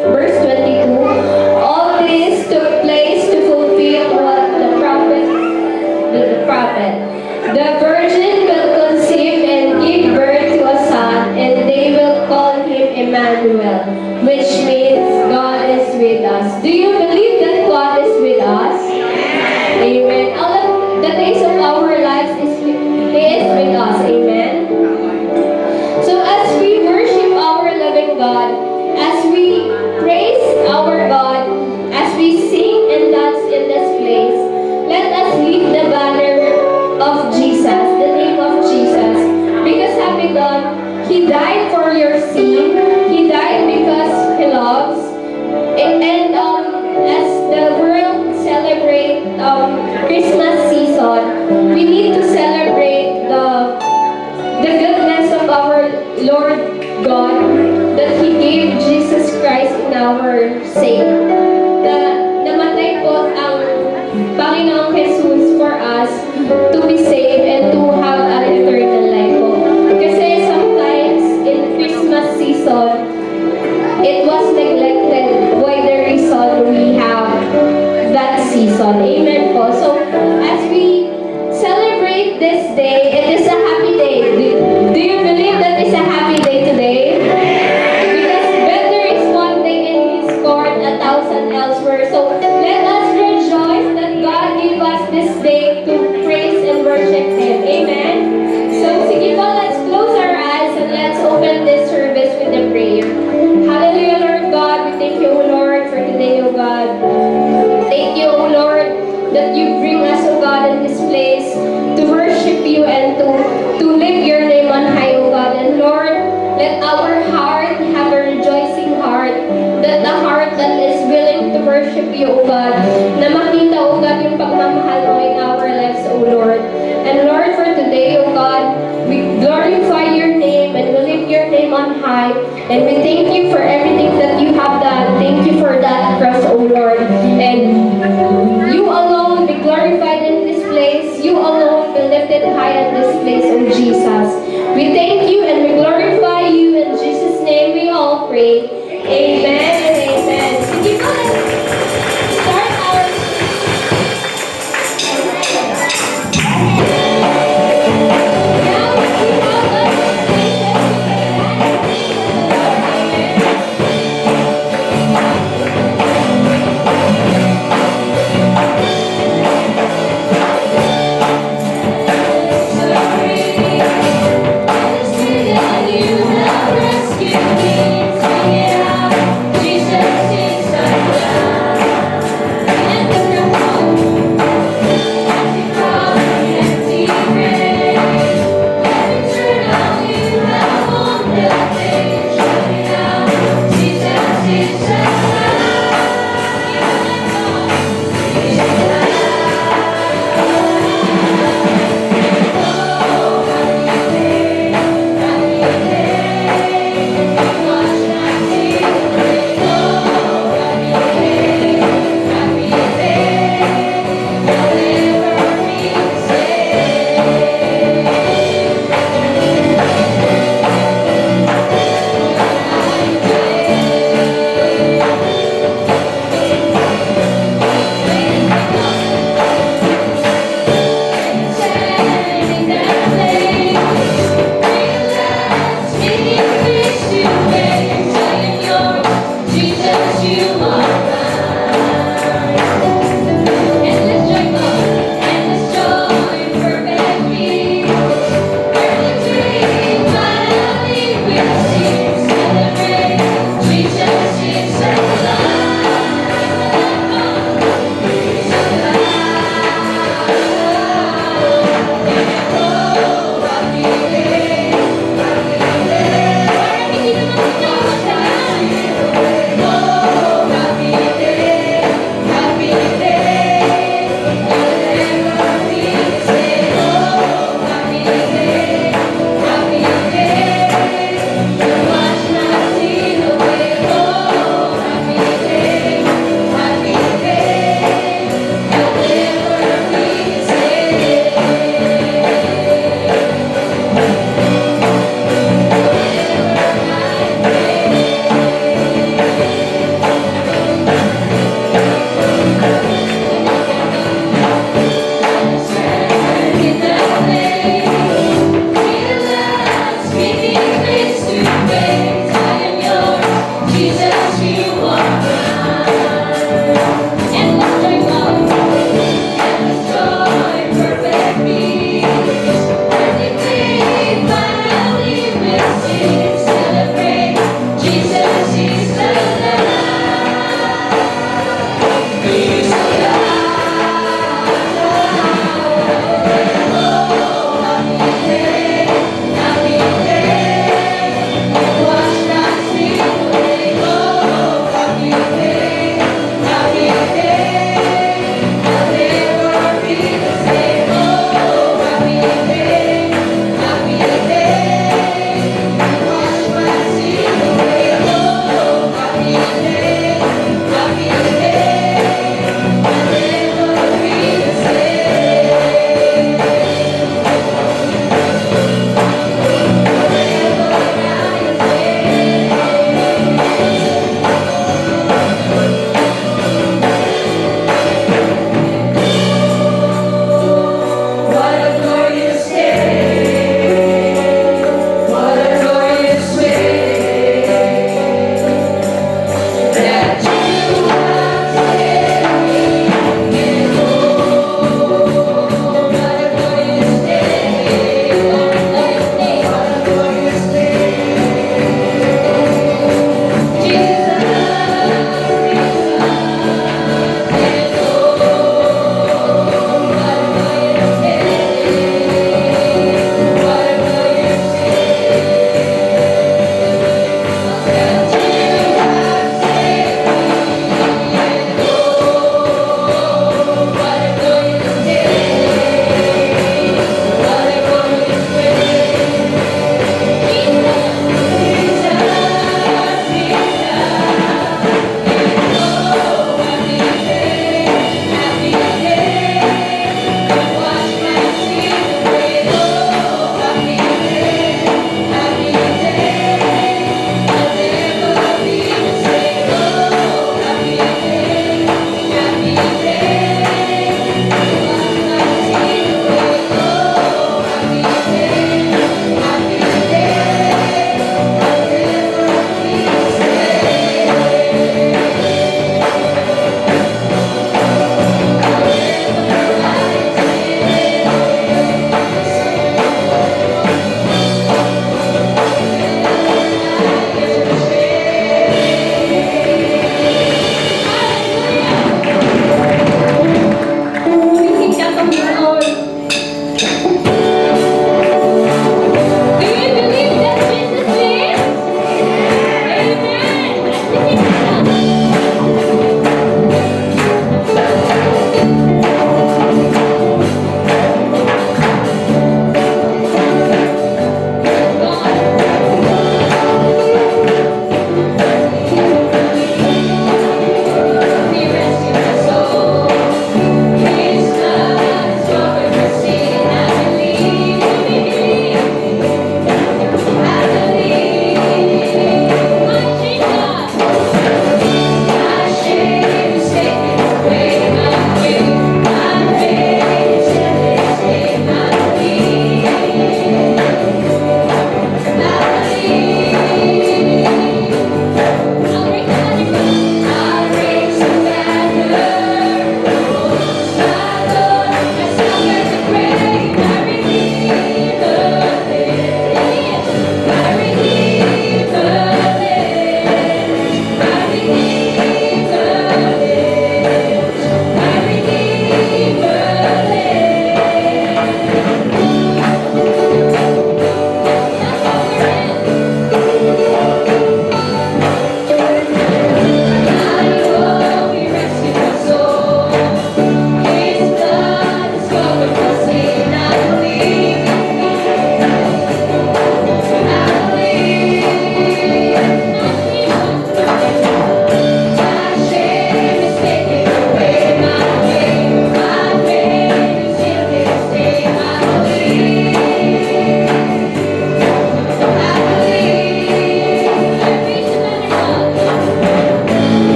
Verse 22, all this took place to fulfill what the prophet. The virgin will conceive and give birth to a son, and they will call him Emmanuel, which means God is with us. Do you believe that God is with us? Amen. All of the days of our lives, He is with us. Amen. So as we worship our loving God, as we praise our God, as we sing and dance in this place, let us lift the banner of Jesus, the name of Jesus. Because happy God, He died for your sin. He died because He loves. And as the world celebrate Christmas season, we need to celebrate the goodness of our Lord God, that He gave Jesus Christ in our sake. Namatay po ang Panginoong Jesus for us to be saved and to have an eternal life po. Kasi sometimes in Christmas season, it was neglected. Why the reason we have that season. Amen po. So as we celebrate this day, it is a happy day. Do you believe that it's a happy day today? Because better is one day in His court, 1,000 elsewhere. So let us rejoice that God gave us this day to praise and worship Him. Amen. So sige po, let's close our eyes and let's open this service with a prayer. Hallelujah, Lord God. We thank you, O Lord, for today, O God. Thank you, O Lord, that you bring us, O God, in this place to worship you and to lift your name on high, O God. And Lord, let our heart have a rejoicing heart, that the heart that is willing to worship you, O God, na makita, O God, yung pagmamahal mo in our lives, O Lord. And Lord, for today, O God, we glorify your name and we lift your name on high. And we thank you for everything that you have done. Thank you for that cross, O Lord. And you alone be glorified in this place. You alone be lifted high in this place, O Jesus. We thank you and we glorify you. In Jesus' name we all pray. Amen and amen. Sige po, let's start our...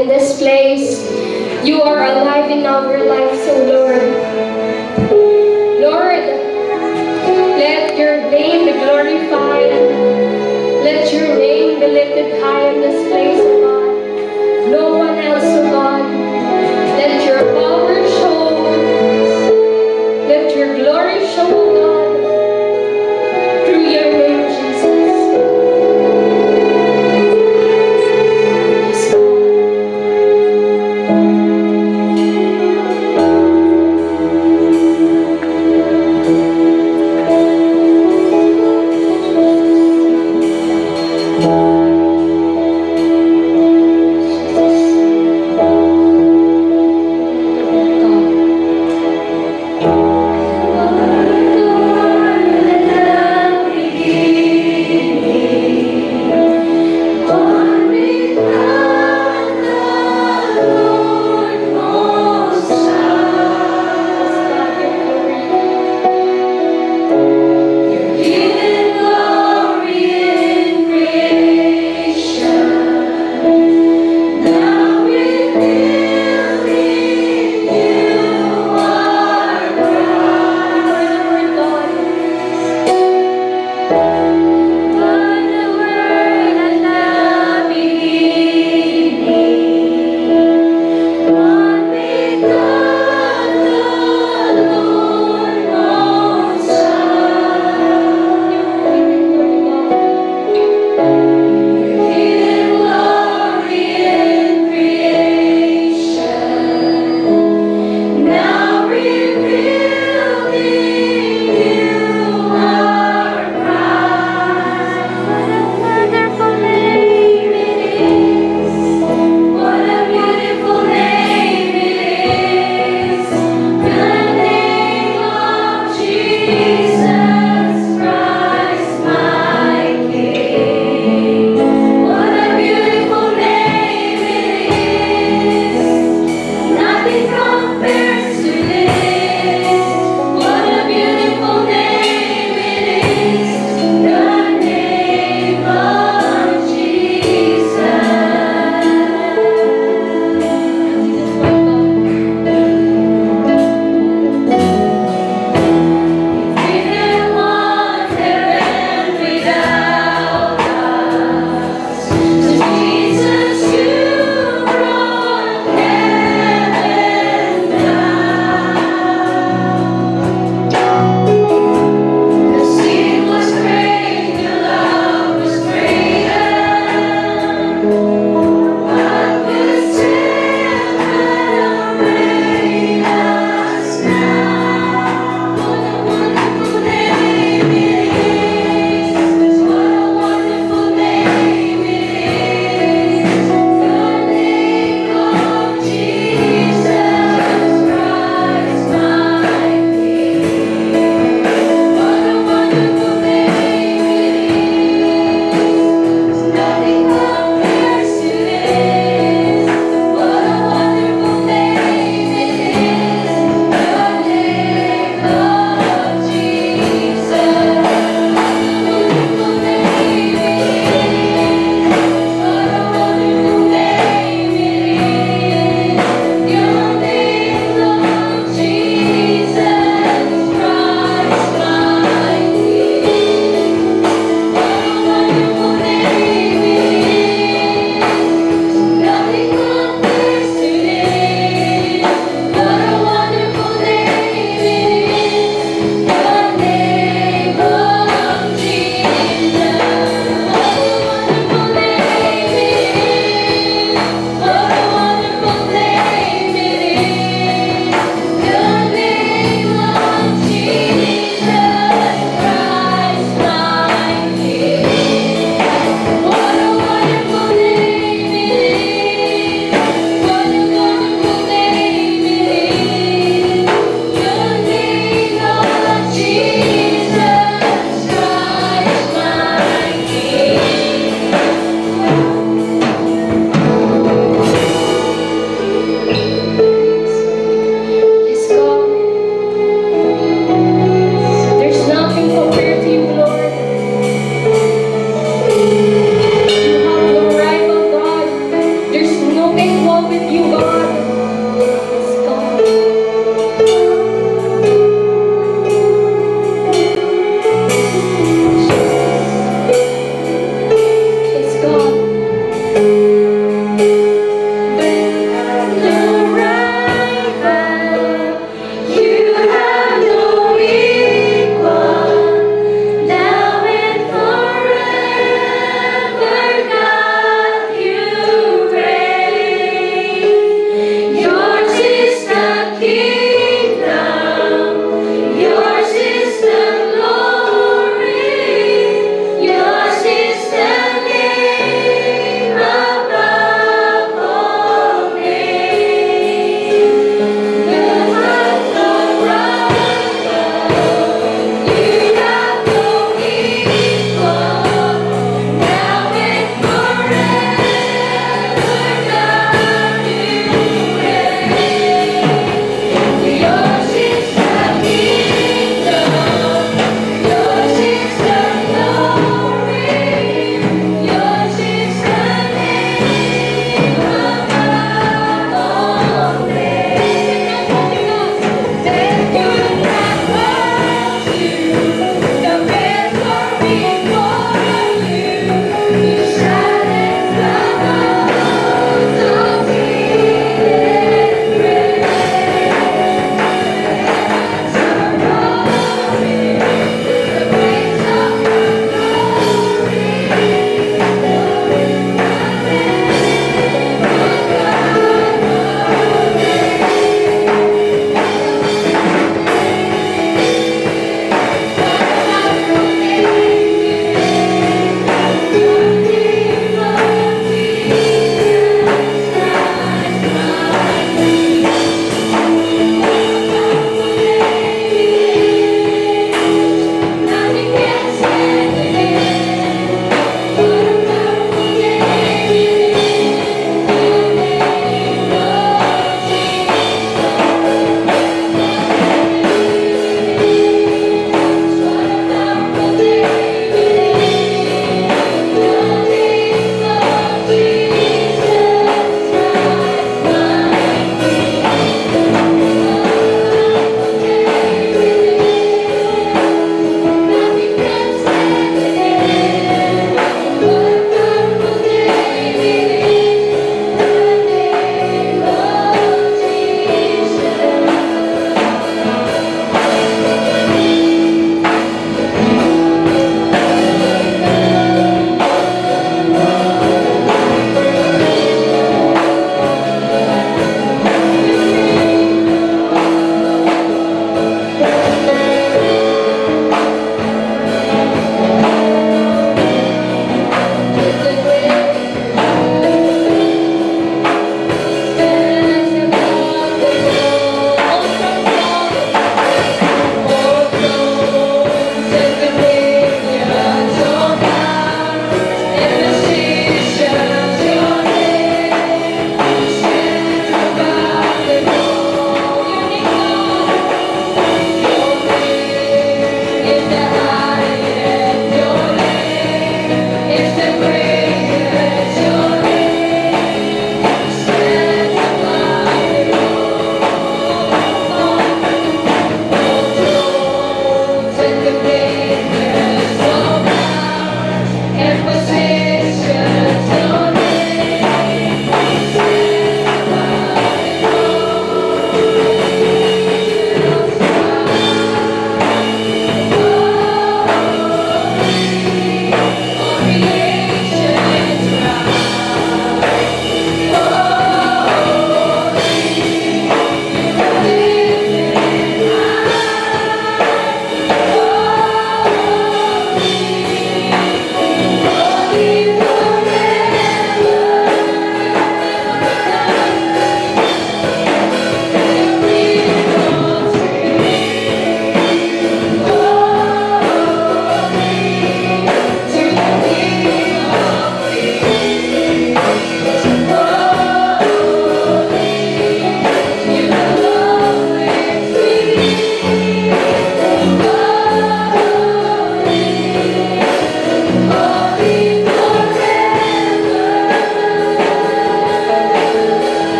in this place. You are alive in our lives, O Lord. Lord, let your name be glorified. Let your name be lifted high in this place, O God. No one else, O God. Let your power show. Let your glory show, O God, through your name, Jesus. Yes, God.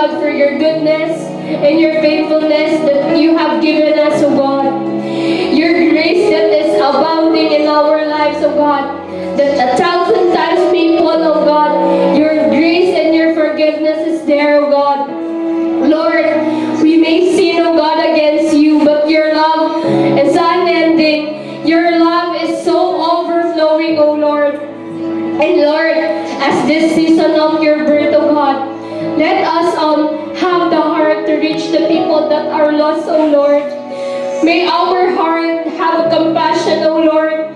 God, for your goodness and your faithfulness that you have given us, O God. Your grace that is abounding in our lives, O God. That 1,000 times people, O God, your grace and your forgiveness is there, O God. Lord, we may sin, O God, against you, but your love is unending. Your love is so overflowing, O Lord. And Lord, as this season of your birth, O God, let us have the heart to reach the people that are lost, O Lord. May our heart have a compassion, O Lord,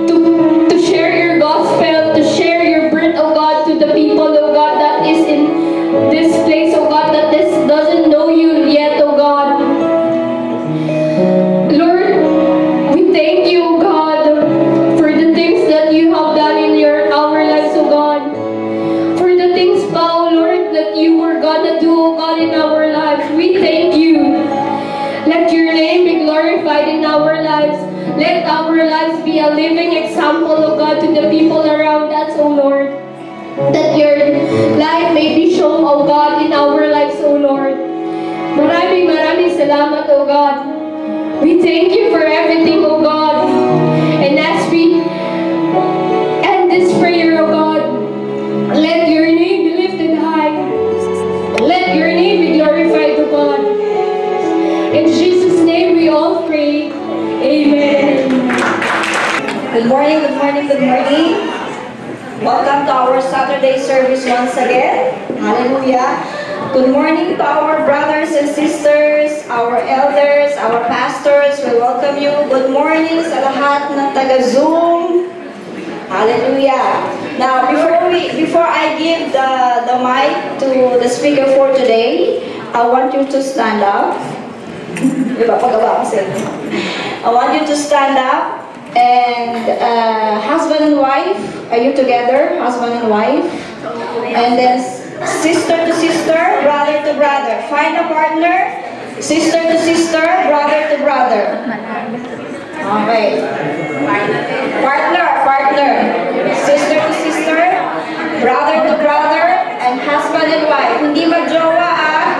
to share your gospel, to share your birth, O God, to the people, O God, that is in this place, O God, that doesn't know you yet, O God. Lord, we thank you, O God, for the things that you have done in our lives, O God. For the things, O Lord, that you were gonna do, O God, in our lives. We thank you. Let your name be glorified in our lives. Let our lives be a living example, O God, to the people around us, O Lord. That your light may be shown, O God, in our lives, O Lord. Maraming salamat, O God. We thank you for everything, O God. And as we end this prayer, O God, let your name be lifted high. Let your name be glorified, O God. In Jesus' name we all pray. Amen. Good morning, good morning, good morning. Welcome to our Saturday service once again. Hallelujah. Good morning to our brothers and sisters, our elders, our pastors. We welcome you. Good morning sa lahat ng taga-Zoom. Hallelujah. Now, before I give the mic to the speaker for today, I want you to stand up. I want you to stand up, and husband and wife, are you together? Husband and wife, and then sister to sister, brother to brother. Find a partner, sister to sister, brother to brother. Okay. Partner, sister to sister, brother to brother, and husband and wife. Hindi magjowa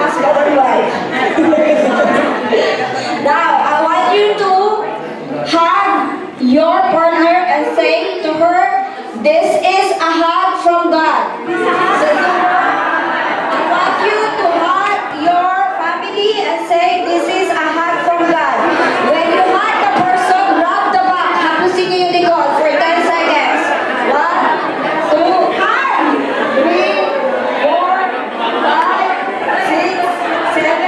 husband and wife. Now, I want you to hug your partner and say to her, this is a hug from God. I want you to hug your family and say, this is a hug from God. When you hug the person, rub the back. Hapusin niyo yung likod for 10 seconds. 1, 2, 3, 4, 5, 6, 7,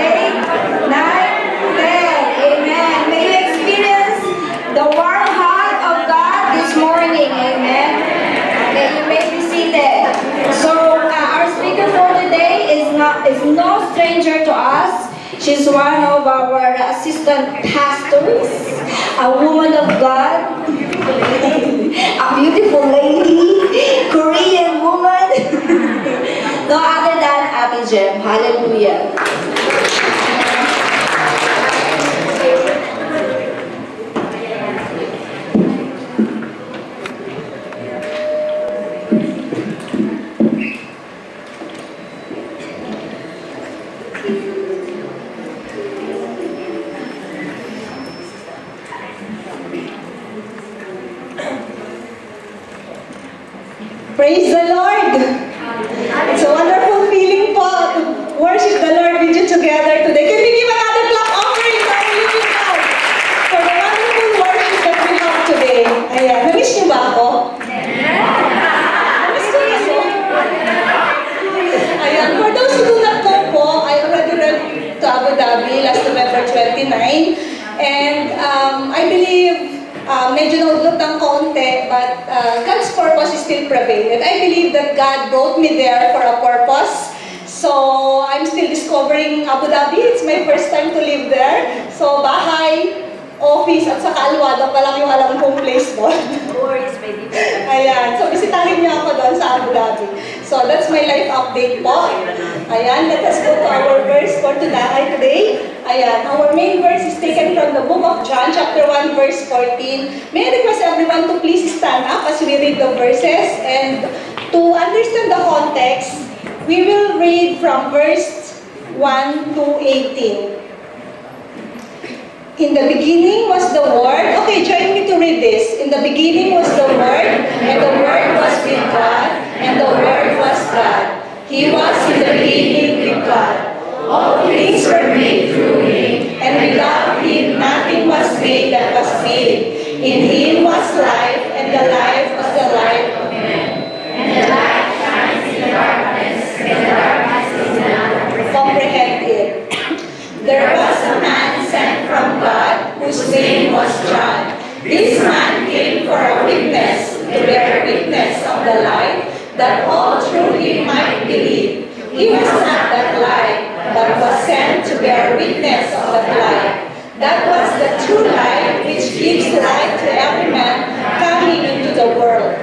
8, 9, 10. Amen. May you experience the warm hug of God this morning. Amen. Okay, you may be seated. So our speaker for today is no stranger to us. She's one of our assistant pastors, a woman of God, a beautiful lady, Korean woman, no other than Ate Jem. Hallelujah. Praise the Lord! It's a wonderful feeling po to worship the Lord with you together today. Can we give another clap offering to our living God for the wonderful worship that we have today? Ayan. Namiss niyo ba ako? Namiss ko na po. Ayan. For those who do not know po, I already went to Abu Dhabi last November 29. And I believe medyo naudlot ng konti, but God's purpose is still prevalent. I believe that God brought me there for a purpose. So, I'm still discovering Abu Dhabi. It's my first time to live there. So, bahay, office, at saka Alwada pa lang yung alam kong place doon. Ayan. So, bisitahin niyo ako doon sa Abu Dhabi. So, that's my life update po. Ayan. Let us go to our verse for today. Ayan. Our main verse is taken from the book of John, chapter 1, verse 14. May I request everyone to please stand up as we read the verses. And to understand the context, We will read from verse 1 to 18. In the beginning was the Word. Okay, join me to read this. In the beginning was the Word, and the Word was with God, and the Word was God. He was in the beginning with God. All things were made through Him, and without Him nothing was made that was made. In Him was life, and the life was the light of men. And the light shines in the darkness, and the darkness is not comprehended. There was a man sent from God, whose name was John. This man came for a witness, to bear witness of the light, that all through him might believe. He was not that light, but was sent to bear witness of that light. That was the true light, which gives light to every man coming into the world.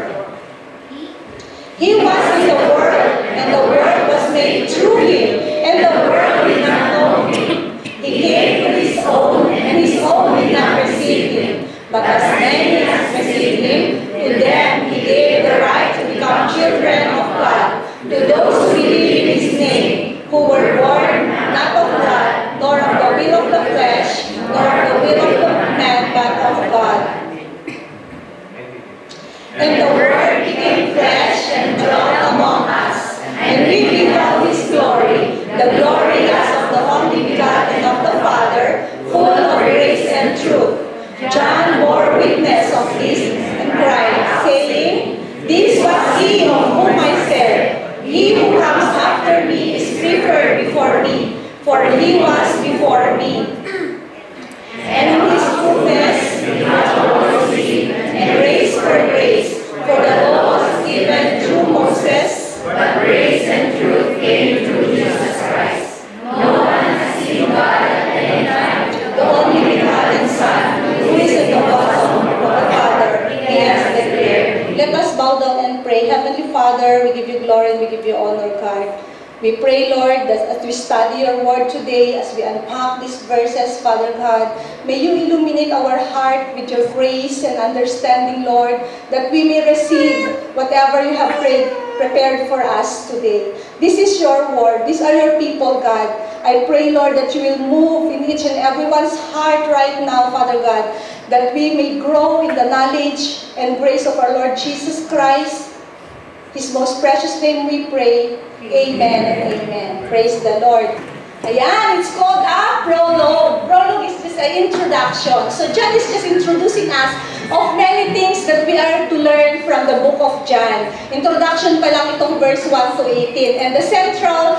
He was in the world, and the world was made through him, and the world did not know him. He came to his own, and his own did not receive him. But as many as received him, to them he gave the right to become children of God, to those who believe in his name, who were born not of blood, nor of the will of the flesh, nor of the will of the man, but of God. And the Word became flesh and dwelt among us, and we beheld his glory, the glory as of the only begotten of the Father, full of grace and truth. John bore witness of this and cried, saying, This was he of whom I said, He who comes after me is preferred before me, for he was before me. And in his fullness we have received, and grace for grace, for the law was given through Moses, but grace and truth came through Jesus Christ. No one has seen God at any time, the only begotten Son, who is in the bosom of the Father, He has declared. Let us bow down and pray. Heavenly Father, we give you glory and we give you honor, God. We pray, Lord, that as we study your word today, as we unpack these verses, Father God, may you illuminate our heart with your grace and understanding, Lord, that we may receive whatever you have prepared for us today. This is your word. These are your people, God. I pray, Lord, that you will move in each and everyone's heart right now, Father God, that we may grow in the knowledge and grace of our Lord Jesus Christ. His most precious name we pray. Amen and amen. Praise the Lord. Ayan, it's called a prologue. Prologue is just an introduction. So John is just introducing us of many things that we are to learn from the book of John. Introduction pa lang itong verse 1 to 18. And the central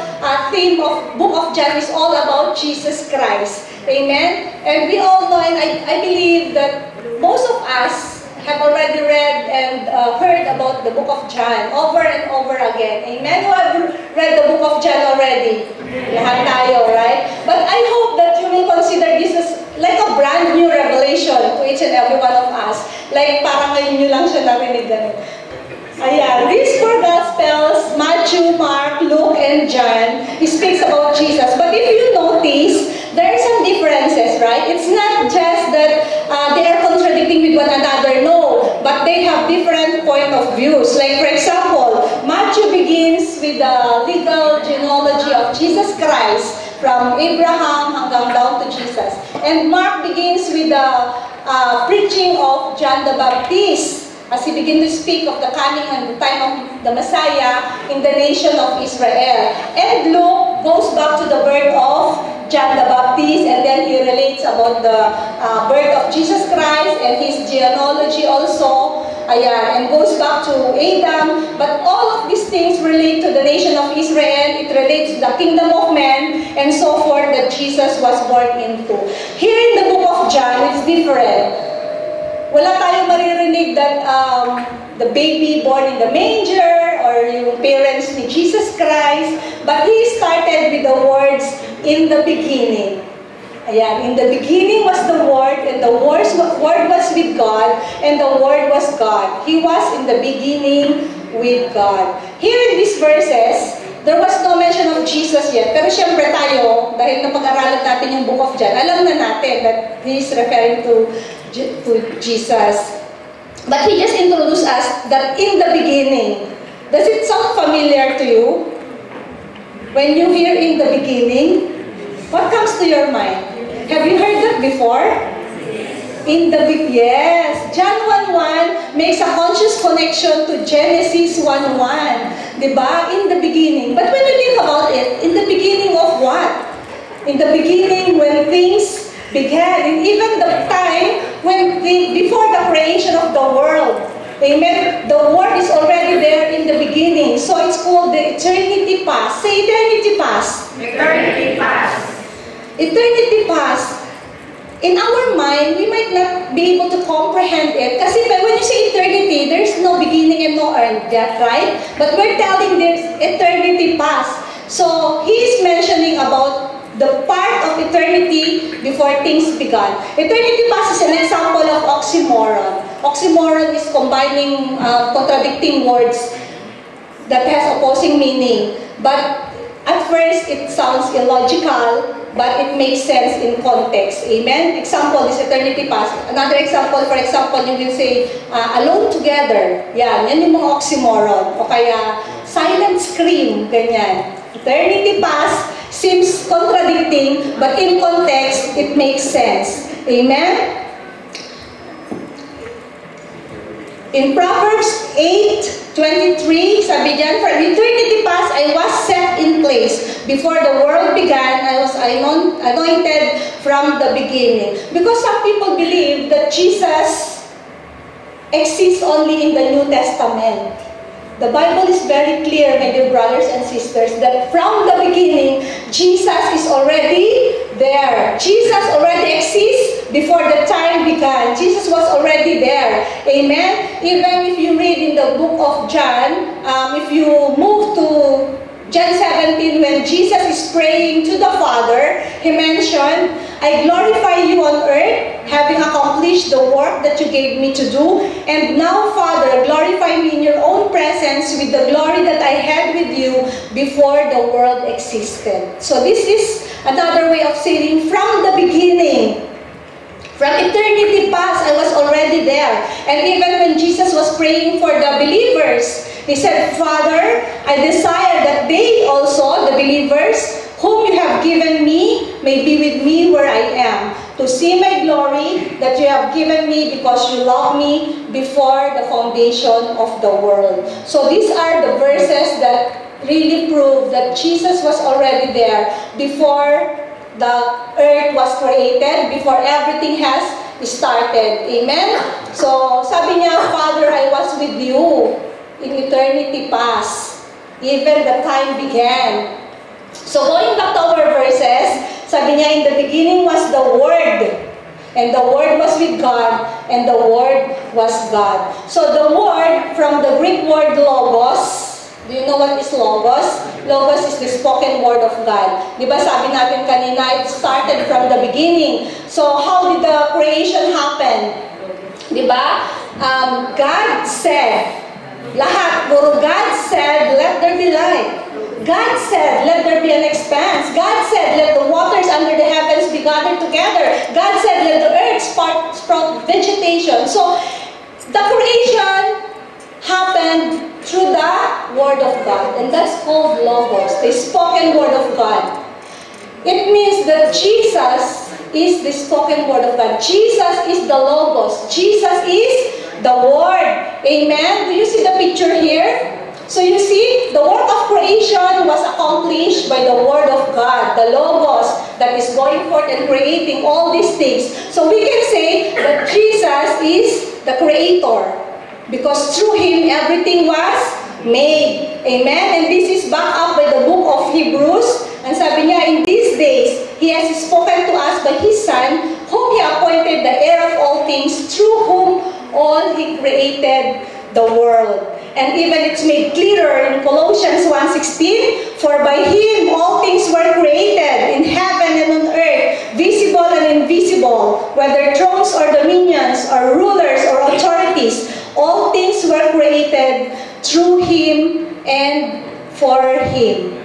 theme of book of John is all about Jesus Christ. Amen? And we all know, and I believe that most of us have already read and heard about the book of John over and over again. Amen? Who have read the book of John already? Lahat tayo, right? But I hope that you will consider this as like a brand new revelation to each and every one of us. Like parang ngayon nyo lang siya narinig ganun. Ayan, these four Gospels, Matthew, Mark, Luke, and John, speaks about Jesus. But if you notice, there are some differences, right? It's not just that they are contradicting with one another, no. But they have different point of views. Like, for example, Matthew begins with the legal genealogy of Jesus Christ, from Abraham hanggang down to Jesus. And Mark begins with the preaching of John the Baptist, as he began to speak of the coming and the time of the Messiah in the nation of Israel. And Luke goes back to the birth of John the Baptist, and then he relates about the birth of Jesus Christ and his genealogy also. Ayan, and goes back to Adam. But all of these things relate to the nation of Israel. It relates to the kingdom of man and so forth that Jesus was born into. Here in the book of John, it's different. Wala tayong maririnig that the baby born in the manger or yung parents ni Jesus Christ. But he started with the words, in the beginning. Ayan, in the beginning was the Word, and the Word was with God, and the Word was God. He was in the beginning with God. Here in these verses, there was no mention of Jesus yet. Pero syempre tayo, dahil napag-aralan natin yung book of John, alam na natin that he is referring to Jesus. But he just introduced us that in the beginning. Does it sound familiar to you? When you hear in the beginning, what comes to your mind? Have you heard that before? Yes. John 1:1 makes a conscious connection to Genesis 1:1. Diba? In the beginning. But when you think about it, in the beginning of what? In the beginning when things began. And even the time before the creation of the world. Amen? The word is already there in the beginning. So it's called the eternity past. Say eternity past. Eternity past. Eternity past. In our mind, we might not be able to comprehend it. Kasi when you say eternity, there's no beginning and no end yet, right? But we're telling there's eternity past. So, he is mentioning about the part of eternity before things began. Eternity past is an example of oxymoron. Oxymoron is combining contradicting words that has opposing meaning. But at first, it sounds illogical, but it makes sense in context. Amen? Example is eternity past. Another example, for example, you will say, alone together. Yan yung mga oxymoron. O kaya, silent scream. Ganyan. Eternity past seems contradicting, but in context, it makes sense. Amen? In Proverbs 8:23, sabi diyan, for eternity past, I was set in place. Before the world began, I was anointed from the beginning. Because some people believe that Jesus exists only in the New Testament. The Bible is very clear, my dear brothers and sisters, that from the beginning, Jesus is already there. Jesus already exists before the time began. Jesus was already there. Amen? Even if you read in the book of John, if you move to John 17, when Jesus is praying to the Father, He mentioned, I glorify you on earth, having accomplished the work that you gave me to do. And now, Father, glorify me in your own presence with the glory that I had with you before the world existed. So this is another way of saying from the beginning. From eternity past, I was already there. And even when Jesus was praying for the believers, He said, Father, I desire that they also, the believers, whom you have given me, may be with me where I am, to see my glory that you have given me because you love me before the foundation of the world. So these are the verses that really prove that Jesus was already there before the earth was created, before everything has started. Amen? So, sabi niya, Father, I was with you in eternity past, even the time began. So, going back to our verses, sabi niya, in the beginning was the Word, and the Word was with God, and the Word was God. So, the Word, from the Greek word logos, do you know what is logos? Logos is the spoken word of God. Di ba sabi natin kanina, it started from the beginning. So how did the creation happen? Di ba? God said, lahat, puro God said, let there be light. God said, let there be an expanse. God said, let the waters under the heavens be gathered together. God said, let the earth sprout vegetation. So the creation happened through the Word of God. And that's called Logos, the spoken Word of God. It means that Jesus is the spoken Word of God. Jesus is the Logos. Jesus is the Word. Amen? Do you see the picture here? So you see, the work of creation was accomplished by the Word of God, the Logos that is going forth and creating all these things. So we can say that Jesus is the Creator. Because through Him, everything was made. Amen? And this is backed up by the book of Hebrews. And sabi niya, in these days, He has spoken to us by His Son, whom He appointed the heir of all things, through whom all He created the world. And even it's made clearer in Colossians 1:16, for by Him all things were created, in heaven and on earth, visible and invisible, whether thrones or dominions, or rulers or authorities. All things were created through Him and for Him.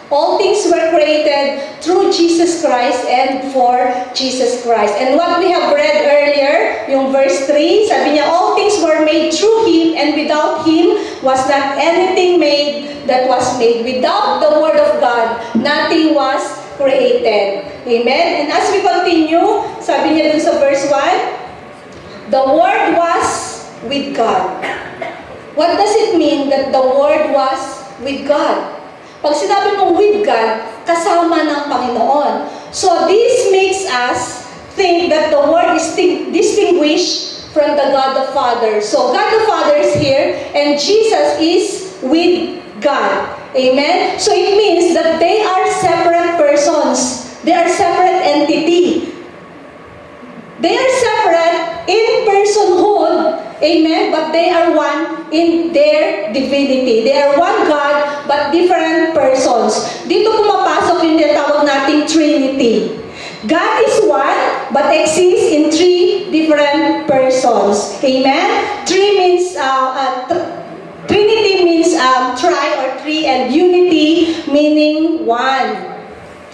All things were created through Jesus Christ and for Jesus Christ. And what we have read earlier, yung verse 3, sabi niya, all things were made through Him, and without Him was not anything made that was made. Without the Word of God, nothing was created. Amen? And as we continue, sabi niya dun sa verse 1, the Word was with God. What does it mean that the Word was with God? Pag sinabi mong with God, kasama ng Panginoon. So this makes us think that the Word is distinguished from the God the Father. So God the Father is here and Jesus is with God. Amen? So it means that they are separate persons. They are separate entity. They are separate in personhood, amen, but they are one in their divinity. They are one God, but different persons. Dito pumapasok yung tinatawag nating Trinity. God is one, but exists in three different persons. Amen? Trinity means tri or three, and unity meaning one.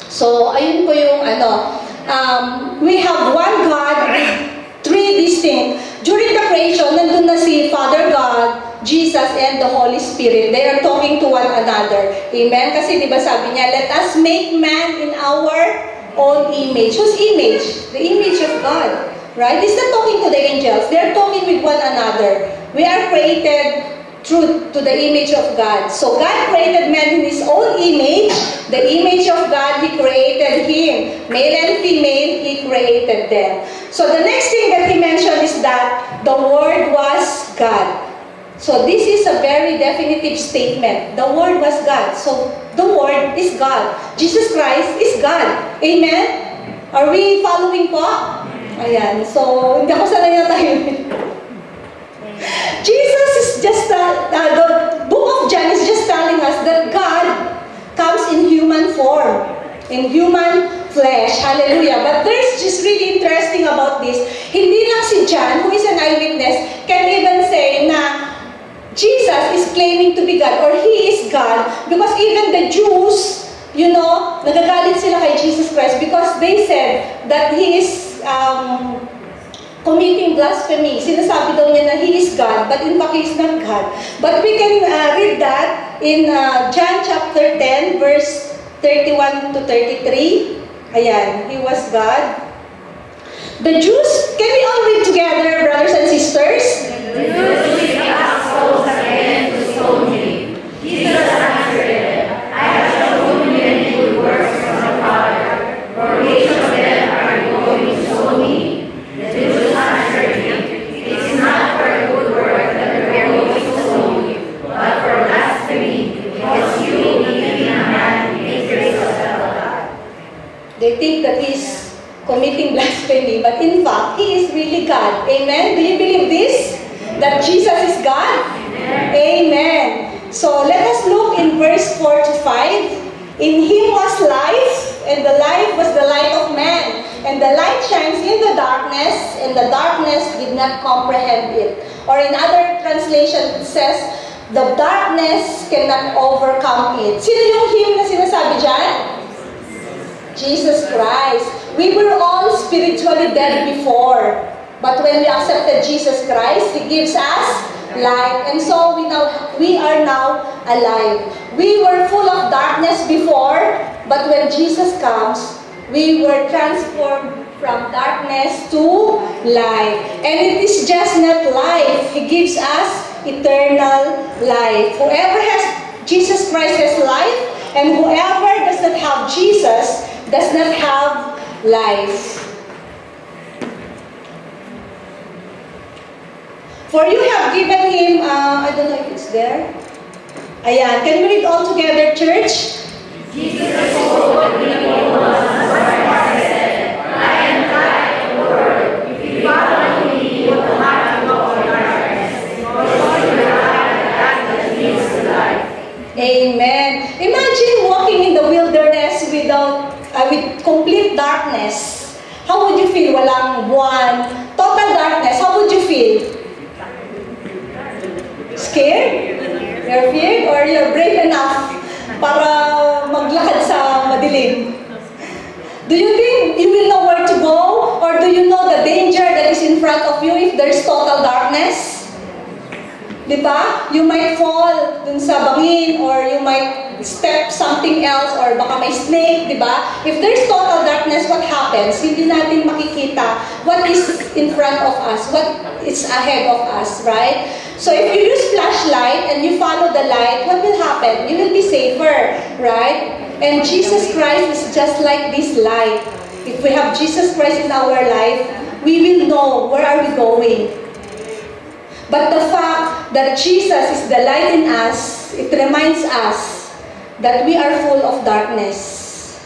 So, ayun po yung we have one God with three distinct. During the creation, nandun na si Father God, Jesus, and the Holy Spirit. They are talking to one another. Amen? Kasi di ba sabi niya, let us make man in our own image. Whose image? The image of God. Right? He's not talking to the angels. They're talking with one another. We are created true to the image of God. So God created man in His own image. The image of God, He created him. Male and female, He created them. So the next thing that He mentioned is that the Word was God. So this is a very definitive statement. The Word was God. So the Word is God. Jesus Christ is God. Amen? Are we following po? Ayan. So, hindi ako sanay na tayo. Jesus is just, the book of John is just telling us that God comes in human form, in human flesh. Hallelujah. But there's just really interesting about this. Hindi lang si John, who is an eyewitness, can even say na Jesus is claiming to be God or He is God, because even the Jews, nagagalit sila kay Jesus Christ because they said that He is committing blasphemy. Sinasabi daw niya na He is God, but in fact, He is not God. But we can read that in John chapter 10, verse 31 to 33. Ayan, He was God. The Jews, can we all read together, brothers and sisters? The Jews also again to stone Him. Jesus answered, I have shown you many good works from the Father. For which of them are you going to stone me? The Jews answered him, it is not for a good work that we are going to stone you, but for blasphemy, because you, being a man, make yourself God. They think that He's committing blasphemy, but in fact, He is really God. Amen? Do you believe this? That Jesus is God? Amen. So let us look in verse 4 to 5. In Him was life, and the life was the light of man. And the light shines in the darkness, and the darkness did not comprehend it. Or in other translation, it says, the darkness cannot overcome it. Sino yung him na sinasabi dyan? Jesus Christ. We were all spiritually dead before. But when we accepted Jesus Christ, He gives us life. And so we are now alive. We were full of darkness before, but when Jesus comes, we were transformed from darkness to light. And it is just not life. He gives us eternal life. Whoever has Jesus Christ has life, and whoever does not have Jesus does not have life. For you have given Him, I don't know if it's there. Ayan, can we read all together, church? Jesus told the people once, I said, I am the light of the world. If you follow me, you will not walk in darkness, nor shall you have the light that leads to life. Amen. Imagine walking in the wilderness with complete darkness. How would you feel? Walang buwan, total darkness. How would you feel? Scared? You're feared? Or you're brave enough para maglakad sa madilim? Do you think you will know where to go? Or do you know the danger that is in front of you if there's total darkness? Di ba? You might fall dun sa bangin or you might step something else or baka may snake, di ba? If there's total darkness, what happens? Hindi natin makikita what is in front of us, what is ahead of us, right? So if you use flashlight and you follow the light, what will happen? You will be safer, right? And Jesus Christ is just like this light. If we have Jesus Christ in our life, we will know where are we going. But the fact that Jesus is the light in us, it reminds us that we are full of darkness.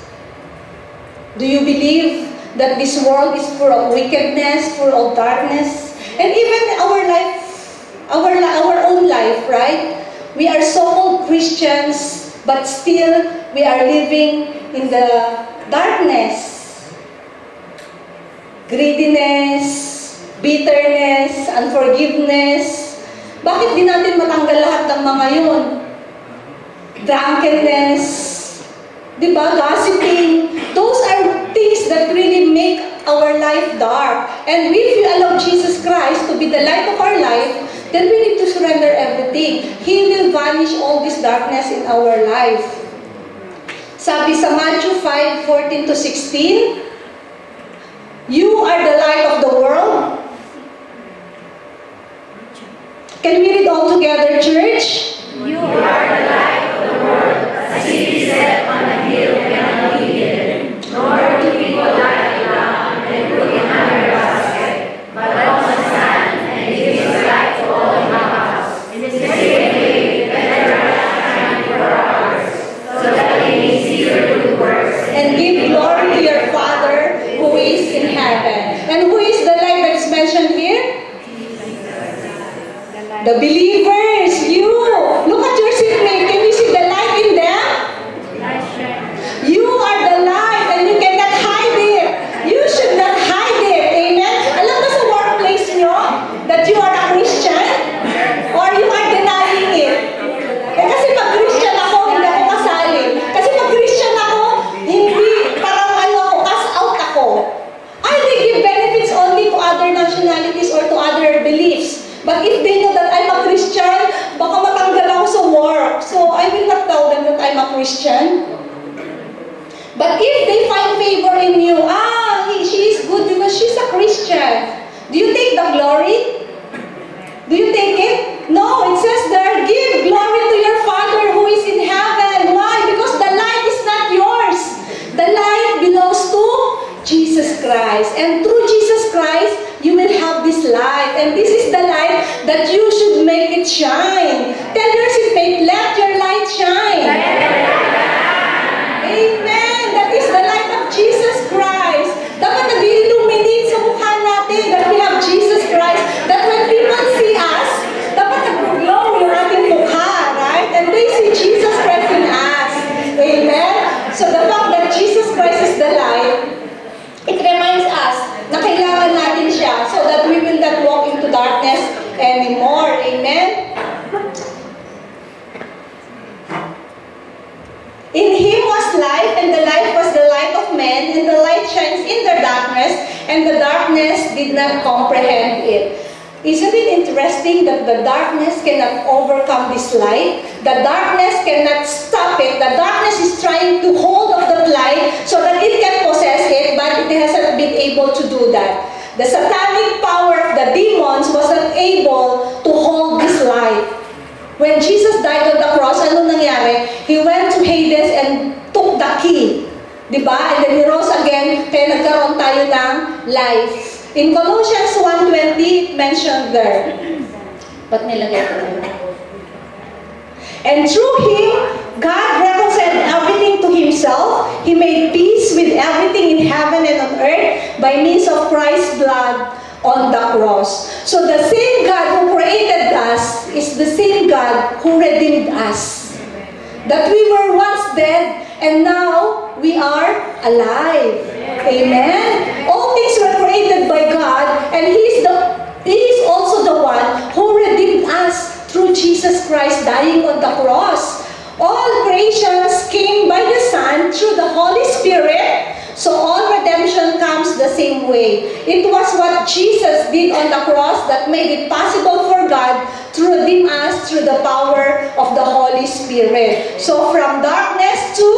Do you believe that this world is full of wickedness, full of darkness? And even our life, our own life, right? We are so-called Christians, but still we are living in the darkness. Greediness, bitterness, unforgiveness. Bakit di natin matanggal lahat ng mga yun? Drunkenness, di ba? Gossiping. Those are things that really make our life dark. And if you allow Jesus Christ to be the light of our life, then we need to surrender everything. He will vanish all this darkness in our life. Sabi sa Matthew 5:14 to 16, you are the light of the world. Can we read all together, church? You are the light of the world, a city set on a hill cannot be hidden, nor do people light it down and put it under a basket, but on the stand, and it gives light to all in the house. In the same way, let your light shine before others, so that they may see your good works and give glory to your Father who is in heaven. And who is the light that's mentioned here? The believers, you. Look at your seatmate. Can you see the light in them? You are the light and you cannot hide it. You should not hide it. Amen? Alam ba sa workplace nyo that you are a Christian? Or you are denying it? Eh, kasi pag Christian ako, hindi ako kasali. Kasi pag Christian ako, hindi, parang cast out ako. I may give benefits only to other nationalities or to other beliefs. But if they know that I'm a Christian, baka matanggal ako sa work. So I will not tell them that I'm a Christian. But if they find favor in you, she is good because she's a Christian. Do you take the glory? Do you take it? No, it says there, give glory to your Father who is in heaven. Why? Because the light is not yours. The light belongs to Jesus Christ. And through Jesus Christ, you will have this light. And this is the light that you should make it shine. Tell your seatmate, let your light shine. Amen. That is the light of Jesus Christ. Dapat nag-illuminate sa mukha natin that we have Jesus Christ. That when people see us, dapat nag-glow yung ating mukha, right? And they see Jesus Christ in us. Amen. So the fact that Jesus Christ is the light, it reminds us na kailangan natin siya so that we will not walk into darkness anymore. Amen? In Him was life, and the life was the light of men, and the light shines in the darkness, and the darkness did not comprehend it. Isn't it interesting that the darkness cannot overcome this light? The darkness cannot stop it. The darkness is trying to hold of that light so that it can possess it, but it hasn't been able to do that. The satanic power of the demons was not able to hold this light. When Jesus died on the cross, ano nangyari? He went to Hades and took the key. Diba? And then He rose again, kaya nagkaroon tayo ng life. In Colossians 1:20, mentioned there. Ba't nilagay ko na? And through Him, God reconciled everything to Himself. He made peace with everything in heaven and on earth by means of Christ's blood on the cross. So the same God who created us is the same God who redeemed us. That we were once dead and now we are alive. Amen? All things were created by God, and He is also the one who redeemed us through Jesus Christ dying on the cross. All creations came by the Son through the Holy Spirit So all redemption comes the same way. It was what Jesus did on the cross that made it possible for God to redeem us through the power of the Holy Spirit. So from darkness to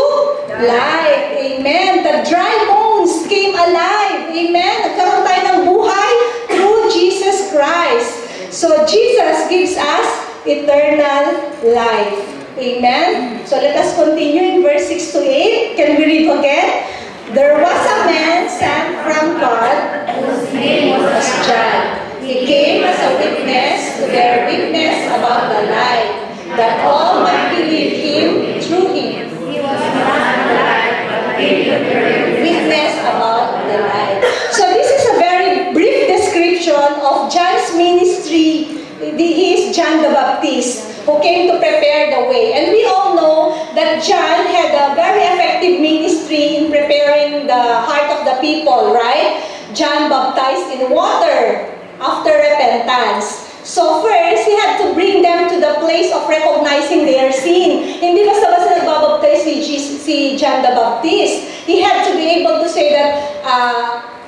light. Amen. The dry bones came alive. Amen. Nagkaroon tayo ng buhay through Jesus Christ. So Jesus gives us eternal life. Amen. So let us continue in verse 6 to 8. Can we read again? There was a man sent from God whose name was John. He came as a witness to bear witness about the light, that all might believe him through him. He was not the light, but he bear witness about the light. So this is a very brief description of John's ministry. He is John the Baptist, who came to prepare the way. And we all know that John had a very effective ministry in preparing the heart of the people, right? John baptized in water after repentance. So first, he had to bring them to the place of recognizing their sin. Hindi basta-basta nagbabaptize si John the Baptist. He had to be able to say that,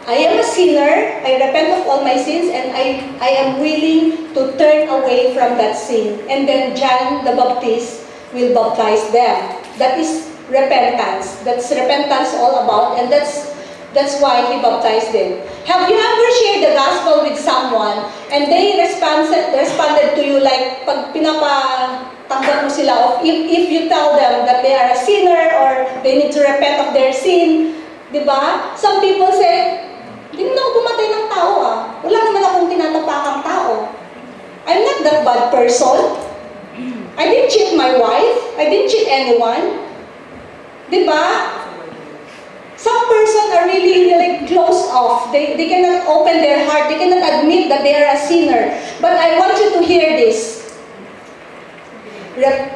I am a sinner, I repent of all my sins, and I am willing to turn away from that sin. And then John the Baptist will baptize them. That is repentance. That's repentance all about, and that's why he baptized them. Have you ever shared the gospel with someone, and they responded to you like, pag pinapatanggap mo sila, if you tell them that they are a sinner, or they need to repent of their sin, di ba? Some people say, hindi naman ako pumatay ng tao Wala naman akong tinatapakang tao. I'm not that bad person. I didn't cheat my wife. I didn't cheat anyone. Diba? Some person are really like closed off. They cannot open their heart. They cannot admit that they are a sinner. But I want you to hear this.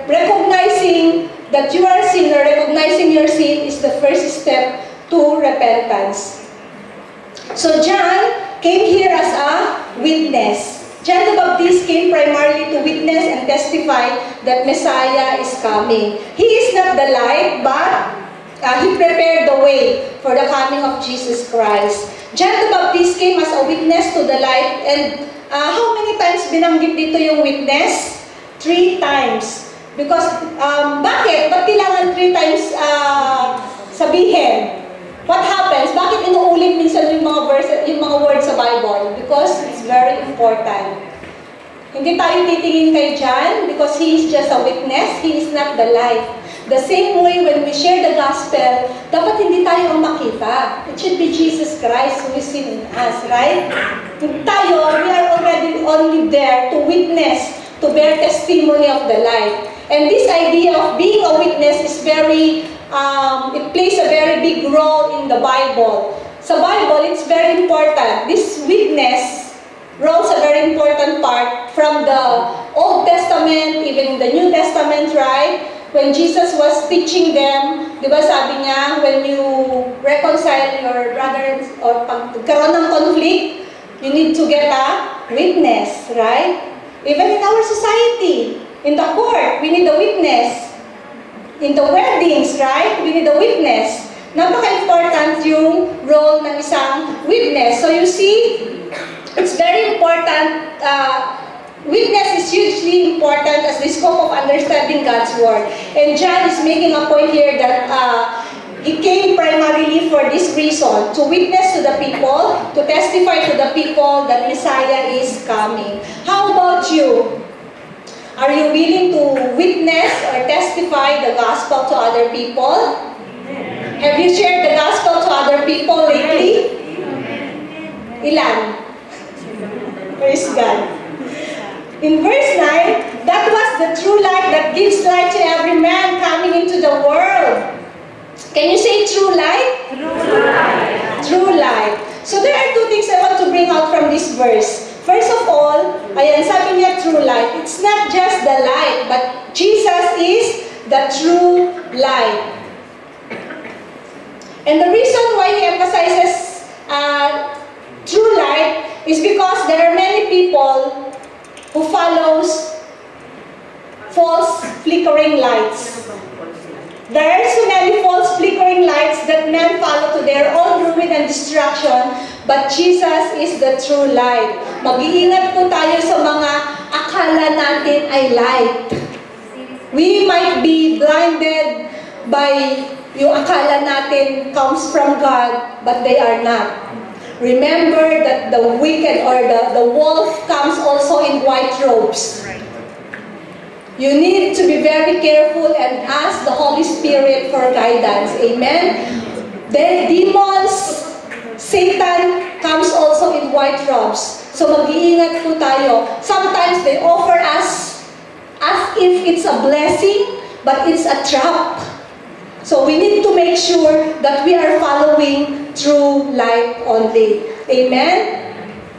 Recognizing that you are a sinner, recognizing your sin is the first step to repentance. So John came here as a witness. John the Baptist came primarily to witness and testify that Messiah is coming. He is not the light, but he prepared the way for the coming of Jesus Christ. John the Baptist came as a witness to the light. And how many times binanggit dito yung witness? 3 times. Because, bakit? Ba't kailangan 3 times sabihin? What happens? Bakit inuulit minsan yung mga words sa Bible? Because it's very important. Hindi tayo titingin kay John because he is just a witness. He is not the light. The same way when we share the gospel, dapat hindi tayo ang makita. It should be Jesus Christ who is in us, right? Tayo, we are already only there to witness, to bear testimony of the light. And this idea of being a witness is very it plays a very big role in the Bible. Sa Bible, it's very important. This witness roles a very important part from the Old Testament, even the New Testament, right? When Jesus was teaching them, di ba sabi niya, when you reconcile your brothers or pag karoon ng conflict, you need to get a witness, right? Even in our society, in the court, we need a witness. In the weddings, right? We need a witness. Napaka-important yung role ng isang witness. So you see, it's very important. Witness is hugely important as the scope of understanding God's Word. And John is making a point here that he came primarily for this reason, to witness to the people, to testify to the people that Messiah is coming. How about you? Are you willing to witness or testify the gospel to other people? Have you shared the gospel to other people lately? Ilan? Praise God. In verse 9, that was the true light that gives light to every man coming into the world. Can you say true light? True light. True light. So there are 2 things I want to bring out from this verse. First of all, ayan, sabi niya true light. It's not just the light, but Jesus is the true light. And the reason why he emphasizes true light is because there are many people who follows false flickering lights. There are so many false flickering lights that men follow to their own ruin and destruction, but Jesus is the true light. Mag-iingat po tayo sa mga akala natin ay light. We might be blinded by yung akala natin comes from God, but they are not. Remember that the wicked or the wolf comes also in white robes. You need to be very careful and ask the Holy Spirit for guidance. Amen? The demons, Satan comes also in white robes. So mag-iingat po tayo. Sometimes they offer us as if it's a blessing, but it's a trap. So we need to make sure that we are following true light only. Amen?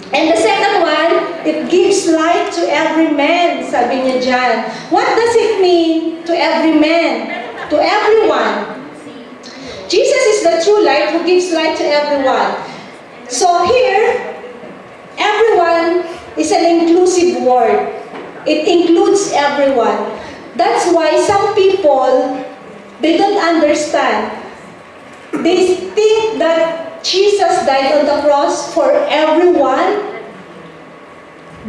And the second one, it gives light to every man, sabi niya dyan. What does it mean to every man? To everyone. Jesus is the true light who gives light to everyone. So here, everyone is an inclusive word. It includes everyone. That's why some people, they don't understand. They think that Jesus died on the cross for everyone.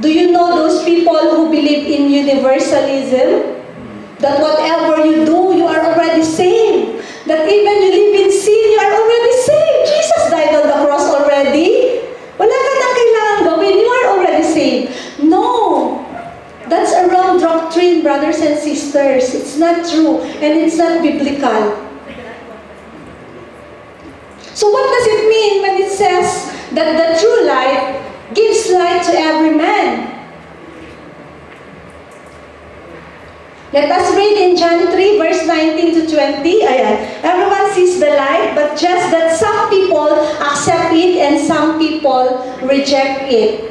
Do you know those people who believe in universalism? That whatever you do, you are already saved. That even you live in sin, you are already saved. Jesus died on the cross already. Wala ka nang kailangan gawin. You are already saved. No. That's a wrong doctrine, brothers and sisters. It's not true. And it's not biblical. So what does it mean when it says that the true light gives light to every man? Let us read in John 3, verse 19 to 20. Ayan. Everyone sees the light, but just that some people accept it and some people reject it.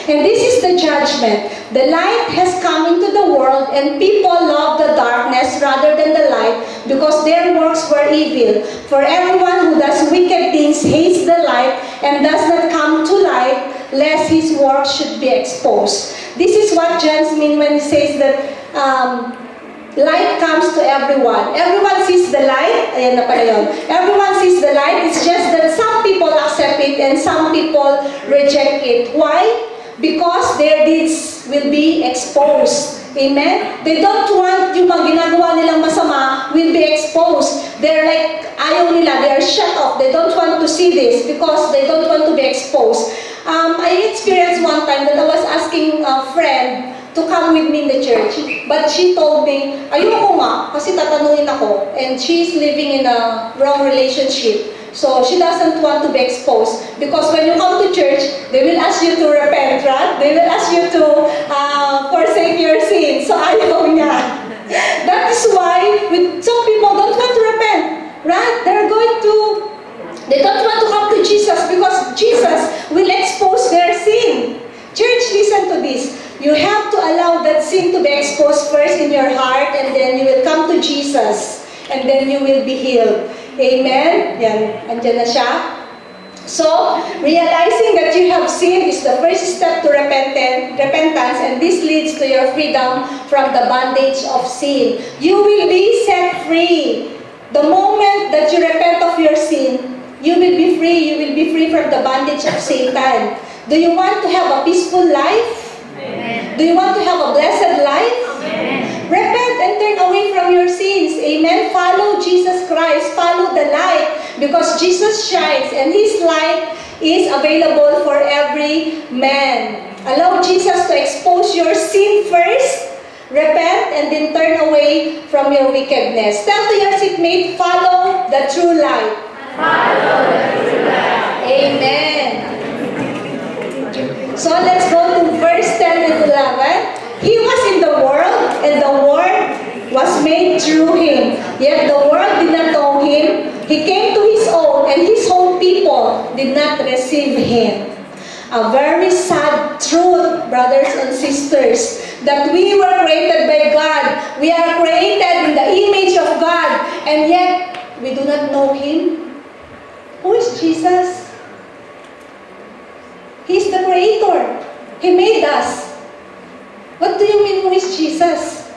And this is the judgment. The light has come into the world, and people love the darkness rather than the light, because their works were evil. For everyone who does wicked things hates the light and does not come to light, lest his works should be exposed. This is what John means when he says that light comes to everyone. Everyone sees the light. Ayan na pala yun. Everyone sees the light. It's just that some people accept it and some people reject it. Why? Because their deeds will be exposed. Amen? They don't want yung mga ginagawa nilang masama will be exposed. They're like, ayaw nila, they are shut off. They don't want to see this because they don't want to be exposed. I experienced one time that I was asking a friend to come with me in the church. But she told me, ayoko nga, kasi tatanungin ako. And she's living in a wrong relationship. So she doesn't want to be exposed. Because when you come to church, they will ask you to repent, right? They will ask you to forsake your sins. So ayaw niya. That is why some people don't want to repent, right? They don't want to come to Jesus because Jesus will expose their sin. Church, listen to this. You have to allow that sin to be exposed first in your heart, and then you will come to Jesus, and then you will be healed. Amen? Yan, andyan na siya. So, realizing that you have sinned is the first step to repentance, and this leads to your freedom from the bondage of sin. You will be set free. The moment that you repent of your sin, you will be free. You will be free from the bondage of Satan. Do you want to have a peaceful life? Amen. Do you want to have a blessed life? Amen. Repent and turn away from your sins. Amen. Follow Jesus Christ. Follow the light. Because Jesus shines and His light is available for every man. Allow Jesus to expose your sin first. Repent and then turn away from your wickedness. Tell to your seatmate, follow the true light. Follow the true light. Amen. So let's go to verse 10 and 11. He was in the world, and the Word was made through Him. Yet the world did not know Him. He came to His own, and His own people did not receive Him. A very sad truth, brothers and sisters, that we were created by God. We are created in the image of God, and yet we do not know Him. Who is Jesus? He's the Creator. He made us. What do you mean, who is Jesus?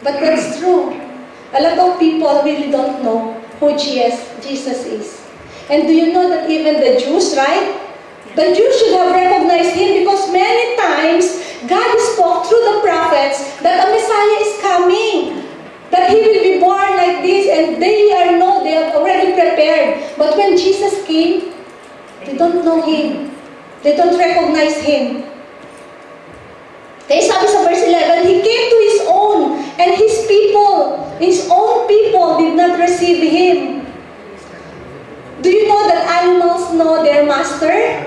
But that's true. A lot of people really don't know who Jesus is. And do you know that even the Jews, right? The Jews should have recognized him because many times God spoke through the prophets that a Messiah is coming, that he will be born like this, and they are already prepared. But when Jesus came, they don't know him. They don't recognize him. Kaya sabi sa verse 11, he came to his own, and his own people did not receive him. Do you know that animals know their master?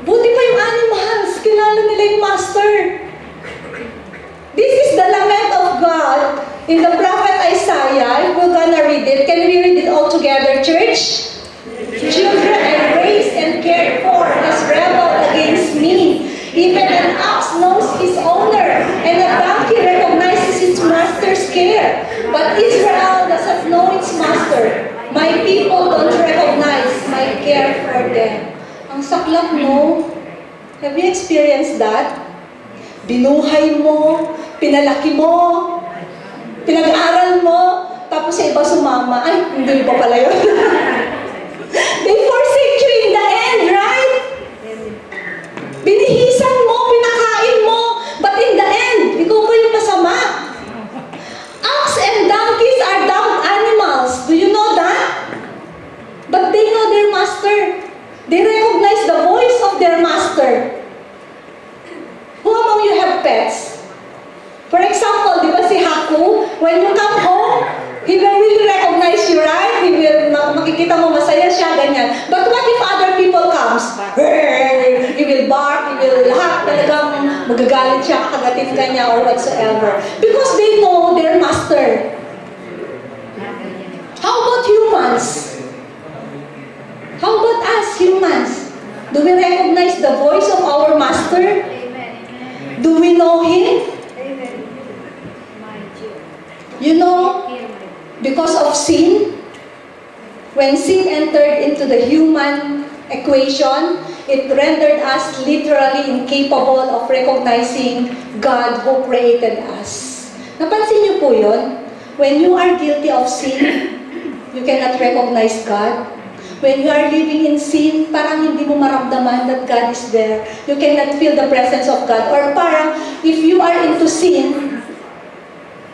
Buti pa yung animals, kilala nila yung master. This is the lament of God in the prophet Isaiah. If we're gonna read it, can we read it all together, church? Children I raised and cared for has rebelled against me. Even an ox knows his owner, and a donkey recognizes its master's care. But Israel doesn't know its master. My people don't recognize my care for them. Ang saklap, no? Have you experienced that? Binuhay mo, pinalaki mo, pinag-aral mo, tapos sa iba sumama. Ay, hindi pa pala yun. They forsake you in the end, right? Binihisan mo, pinakain mo, but in the end, ikaw pa yung masama. Ox and donkeys are dumb animals. Do you know that? But they know their master. They recognize the voice of their master. Who among you have pets? For example, di ba si Haku, when you come home, he will really recognize you, right? He will, makikita mo masaya siya, ganyan. But what if other people comes? He will bark, he will lahat, talagang magagalit siya, kakagatin ka niya, or whatsoever. Because they know their master. How about humans? How about us, humans? Do we recognize the voice of our master? Do we know him? You know, because of sin, when sin entered into the human equation, it rendered us literally incapable of recognizing God who created us. Napansin niyo po yun? When you are guilty of sin, you cannot recognize God. When you are living in sin, parang hindi mo maramdaman that God is there. You cannot feel the presence of God. Or parang, if you are into sin,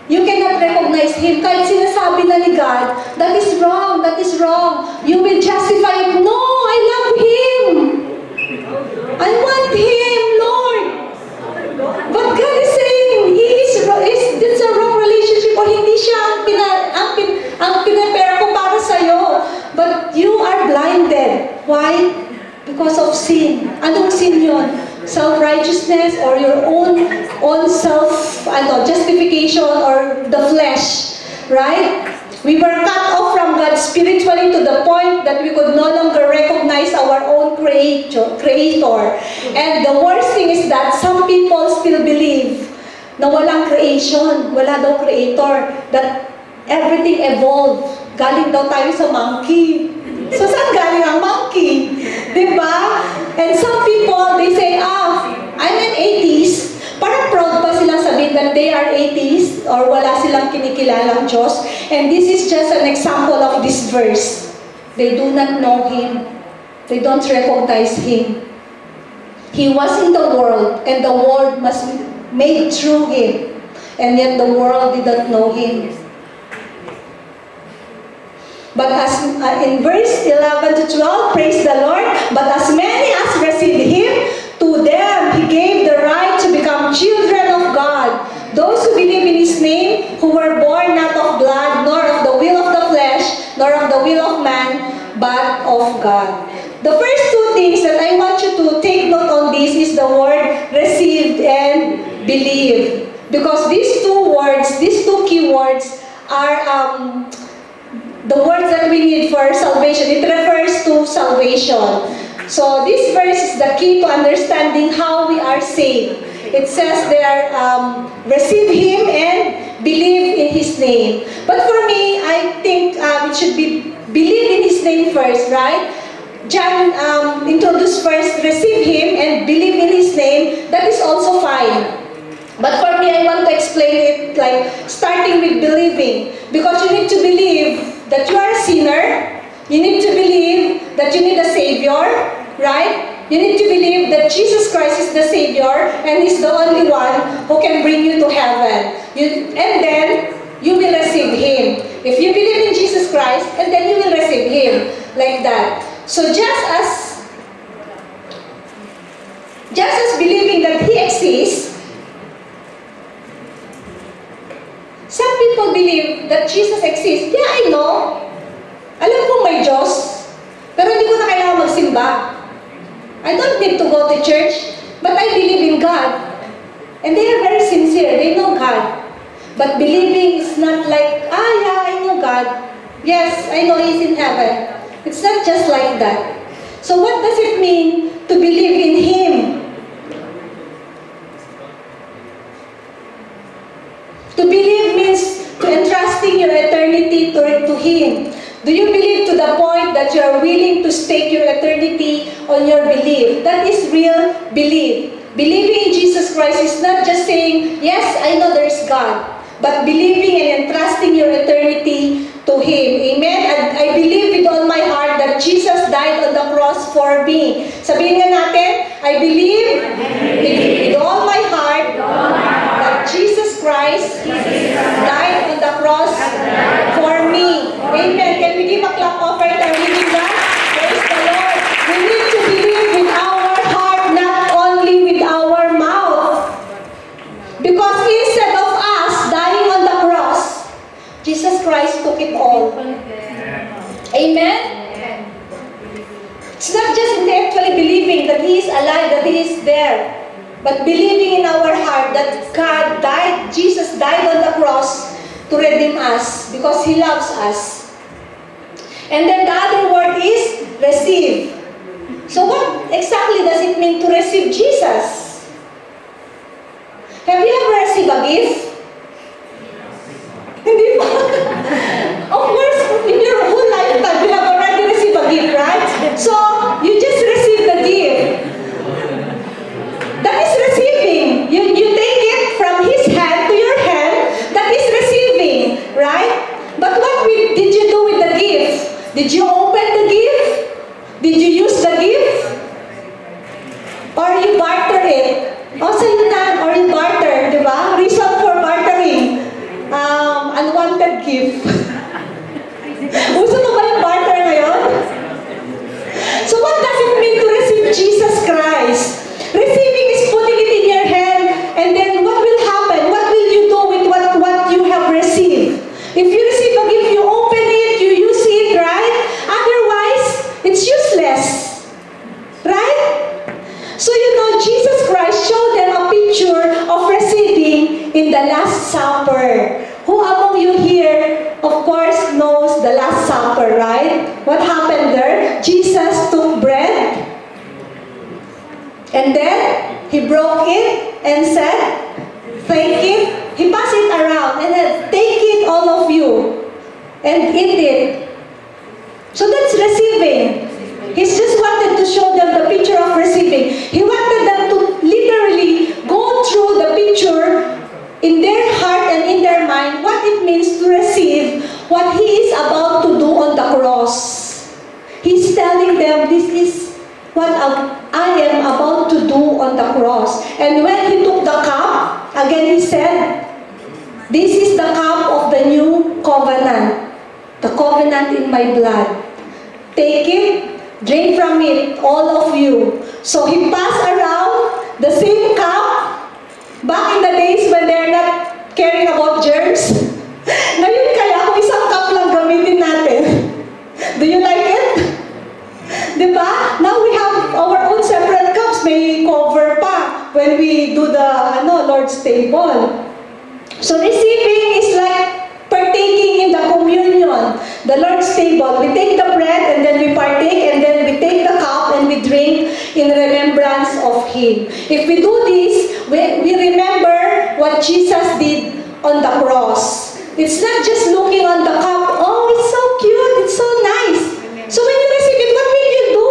you cannot recognize Him. Kahit sinasabi na ni God, that is wrong, that is wrong. You will justify it. No, I love Him. I want Him, Lord. But God is saying, it's a wrong relationship, or hindi siya ang pinapera ko para sa'yo. But you are blinded. Why? Because of sin. Anong sin yun? Self-righteousness or your own justification or the flesh. Right? We were cut off from God spiritually to the point that we could no longer recognize our own creator. And the worst thing is that some people still believe na walang creation, wala daw creator, that everything evolved. Galing daw tayo sa monkey. So saan galing ang monkey? Diba? And some people, they say, I'm an atheist. Parang proud pa silang sabihin that they are atheists or wala silang kinikilalang Diyos. And this is just an example of this verse. They do not know Him. They don't recognize Him. He was in the world, and the world was made through Him. And yet the world didn't know Him. But as in verse 11 to 12, praise the Lord, but as many as received Him, to them He gave the right to become children of God. Those who believe in His name, who were born not of blood, nor of the will of the flesh, nor of the will of man, but of God. The first two things that I want you to take note on this is the word received and believe. Because these two words, these two key words are the words that we need for salvation. It refers to salvation. So this verse is the key to understanding how we are saved. It says there, receive Him and believe in His name. But for me, I think it should be believe in His name first, right? John introduced first, receive Him and believe in His name. That is also fine. But for me, I want to explain it like starting with believing. Because you need to believe that you are a sinner. You need to believe that you need a Savior, right? You need to believe that Jesus Christ is the Savior and He's the only one who can bring you to heaven. And then, you will receive Him. If you believe in Jesus Christ, and then you will receive Him. Like that. So just as believing that He exists, some people believe that Jesus exists. Yeah, I know. Alam kong may Diyos. Pero hindi ko na kailangan magsimba. I don't need to go to church. But I believe in God. And they are very sincere. They know God. But believing is not like, yeah, I know God. Yes, I know He's in heaven. It's not just like that. So what does it mean to believe in Him? To believe means to entrusting your eternity to Him. Do you believe to the point that you are willing to stake your eternity on your belief? That is real belief. Believing in Jesus Christ is not just saying, yes, I know there is God, but believing and entrusting your eternity to Him. Amen? And I believe with all my heart that Jesus died on the cross for me. Sabihin nga natin, I believe with all my heart that Jesus Christ died on the cross for me. Amen. Can we give a clap offering to our living God? Praise the Lord. We need to believe with our heart, not only with our mouth. Because instead of us dying on the cross, Jesus Christ took it all. Amen? It's not just intellectually believing that He is alive, that He is there, but believing in our heart that God died, Jesus died on the cross to redeem us because He loves us. And then the other word is receive. So what exactly does it mean to receive Jesus? Have you ever received a gift? Hindi ba? Of course, in your whole lifetime, you have already received a gift, right? So, you just received the gift. That is receiving. You take it from His hand to your hand. That is receiving, right? But what did you do with the gift? Did you open the gift? Did you use the gift? Or you barter it? O, sa'yo na. Or you barter, di ba? Reason for bartering. Unwanted gift. Uso mo ba yung barter ngayon? So what does it mean to receive Jesus Christ? Receiving is putting it in your hand, and then what will happen? What will you do with what you have received? If you receive a gift, you open it, you use it, right? Otherwise, it's useless. Right? So you know, Jesus Christ showed them a picture of receiving in the Last Supper. Who among you here, of course, knows the Last Supper, right? What happened there? Jesus took bread, and then He broke it and said, thank it. He passed it around and said, take it, all of you, and eat it. So that's receiving. He just wanted to show them the picture of receiving. He wanted them to literally go through the picture in their heart and in their mind what it means to receive what He is about to do on the cross. He's telling them, this is what I am about to do on the cross. And when He took the cup, again He said, this is the cup of the new covenant, the covenant in my blood. Take it, drink from it, all of you. So He passed around the same cup back in the days when they're not caring about germs. Ngayon kaya kung isang cup lang gamitin natin. Do you like it? Diba? Now we have our own separate cups. May cover pa when we do the Lord's table. So receiving is like partaking in the communion, the Lord's table. We take the bread and then we partake, and then we take the cup and we drink in remembrance of Him. If we do this, we remember what Jesus did on the cross. It's not just looking on the cup, oh, it's so cute, it's so nice. So when you receive it, what will you do?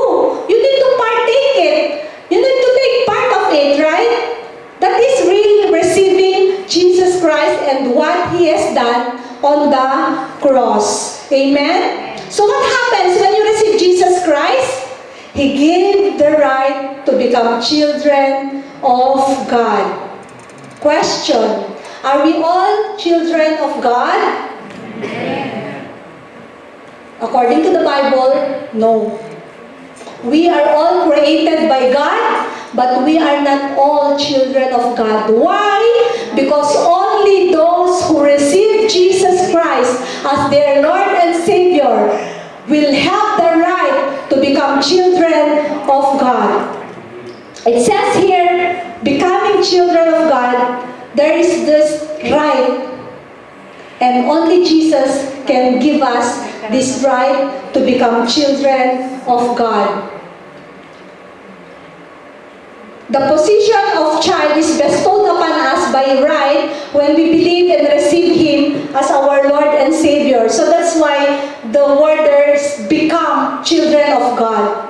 You need to partake it. You need to take part of it, right? That is real receiving done on the cross. Amen? So what happens when you receive Jesus Christ? He gave the right to become children of God. Question, are we all children of God? According to the Bible, no. We are all created by God, but we are not all children of God. Why? Because only those who receive Jesus Christ as their Lord and Savior will have the right to become children of God. It says here, becoming children of God, there is this right, and only Jesus can give us this right to become children of God. The position of child is bestowed upon us by right when we believe and receive Him as our Lord and Savior. So that's why the worders become children of God.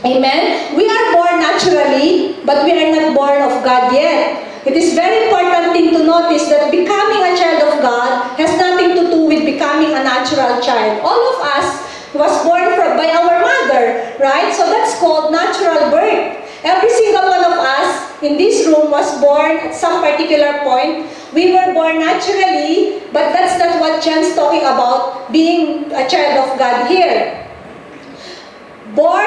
Amen? We are born naturally, but we are not born of God yet. It is very important thing to notice that becoming a child of God has nothing to do with becoming a natural child. All of us was born by our mother, right? So that's called natural birth. Every single one of us in this room was born at some particular point. We were born naturally, but that's not what John's talking about, being a child of God here. Born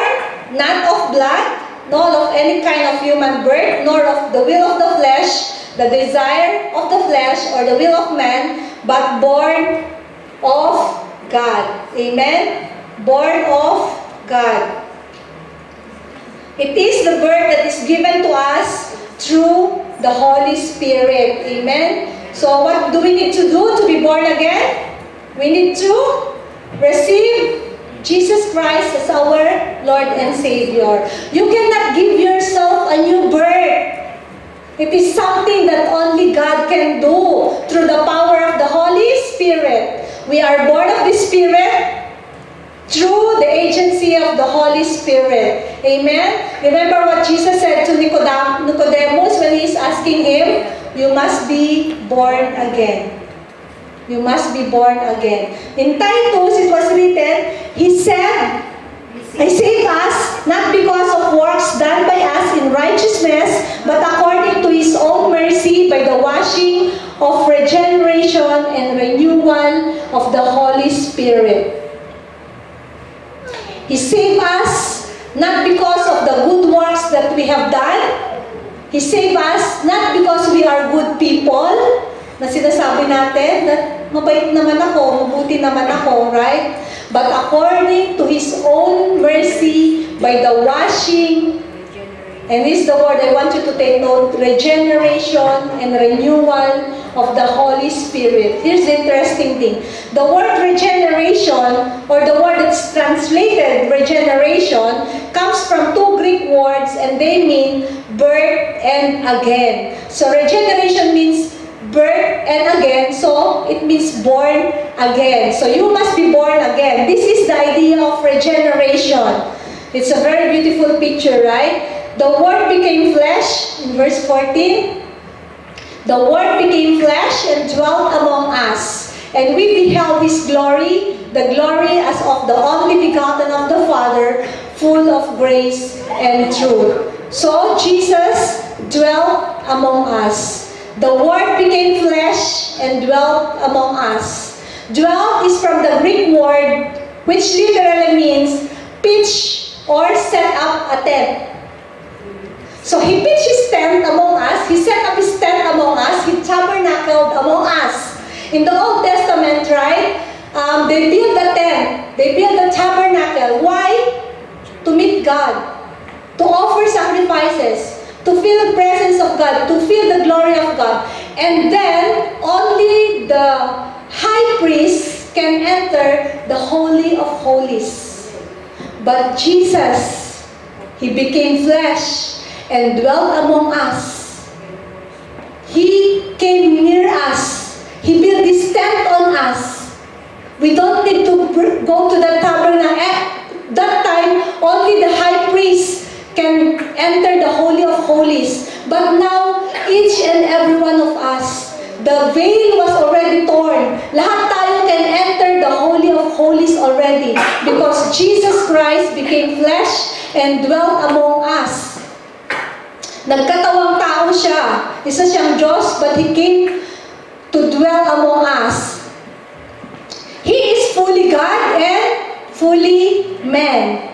not of blood, nor of any kind of human birth, nor of the will of the flesh, the desire of the flesh, or the will of man, but born of God. Amen? Born of God. It is the birth that is given to us through the Holy Spirit. Amen? So what do we need to do to be born again? We need to receive Jesus Christ as our Lord and Savior. You cannot give yourself a new birth. It is something that only God can do through the power of the Holy Spirit. We are born of the Spirit through the agency of the Holy Spirit. Amen? Remember what Jesus said to Nicodemus when he is asking him, you must be born again. You must be born again. In Titus, it was written, he said, I save us not because of works done by us in righteousness, but according to His own mercy by the washing of regeneration and renewal of the Holy Spirit. He saved us not because of the good works that we have done. He saved us not because we are good people, na sinasabi natin na mabait naman ako, mabuti naman ako, right? But according to His own mercy, by the washing, and this is the word I want you to take note, regeneration and renewal of the Holy Spirit. Here's the interesting thing. The word regeneration, or the word that's translated regeneration, comes from two Greek words, and they mean birth and again. So regeneration means birth and again, so it means born again. So you must be born again. This is the idea of regeneration. It's a very beautiful picture, right? The Word became flesh, in verse 14. The Word became flesh and dwelt among us. And we beheld His glory, the glory as of the only begotten of the Father, full of grace and truth. So Jesus dwelt among us. The Word became flesh and dwelt among us. Dwelt is from the Greek word, which literally means pitch or set up a tent. So He pitched His tent among us, He set up His tent among us, He tabernacled among us. In the Old Testament, right, they built the tent, they built the tabernacle. Why? To meet God, to offer sacrifices, to feel the presence of God, to feel the glory of God. And then, only the high priest can enter the Holy of Holies. But Jesus, He became flesh and dwelt among us. He came near us. He built this tent on us. We don't need to go to the tabernacle. At that time, only the high priest can enter the Holy of Holies. But now, each and every one of us, the veil was already torn. Holy of Holies already because Jesus Christ became flesh and dwelt among us. Nagkatawang tao siya. Isa siyang Diyos, but He came to dwell among us. He is fully God and fully man.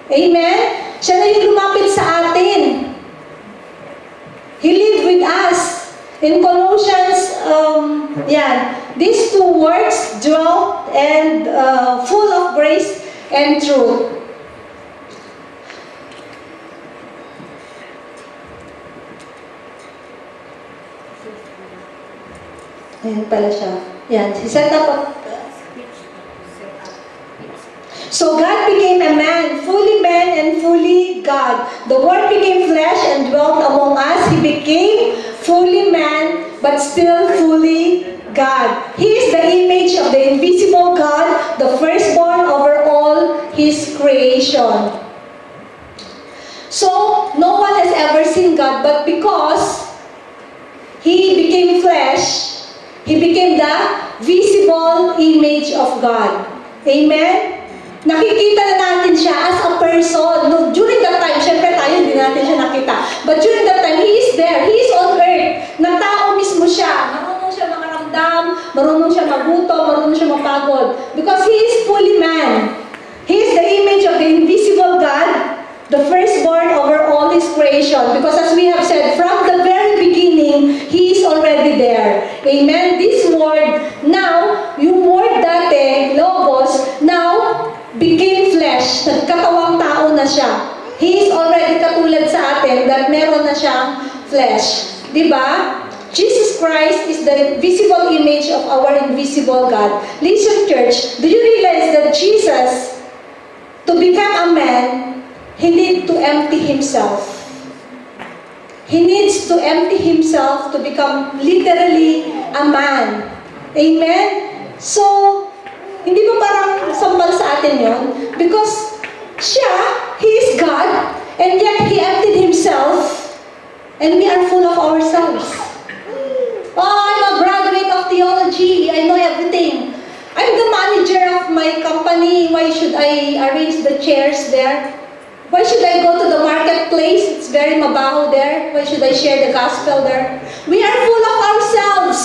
Amen? Siya na yung lumapit sa atin. He lived with us. In Colossians, these two words, dwelt and full of grace and truth. Ayan pala siya. Yan, he set up So God became a man and fully God. The Word became flesh and dwelt among us. He became fully man, but still fully God. He is the image of the invisible God, the firstborn over all His creation. So, no one has ever seen God, but because He became flesh, He became the visible image of God. Amen? Nakikita na natin siya as a person. No, during that time, syempre tayo, hindi natin siya nakita. But during that time, He is there. He is on earth. Na tao mismo siya. Marunong siya makaramdam, marunong siya magutom, marunong siya mapagod. Because He is fully man. He is the image of the invisible God, the firstborn over all His creation. Because as we have said, from the very beginning, He is already there. Amen? This word, now, yung word dati, logos, now, became flesh. Nagkatawang tao na siya. He is already katulad sa atin that meron na siyang flesh. Diba? Jesus Christ is the visible image of our invisible God. Listen, church, do you realize that Jesus, to become a man, He needs to empty Himself. He needs to empty Himself to become literally a man. Amen? So, hindi ba parang sampal sa atin yun? Because siya, He is God, and yet He emptied Himself, and we are full of ourselves. Oh, I'm a graduate of theology. I know everything. I'm the manager of my company. Why should I arrange the chairs there? Why should I go to the marketplace? It's very mabaho there. Why should I share the gospel there? We are full of ourselves.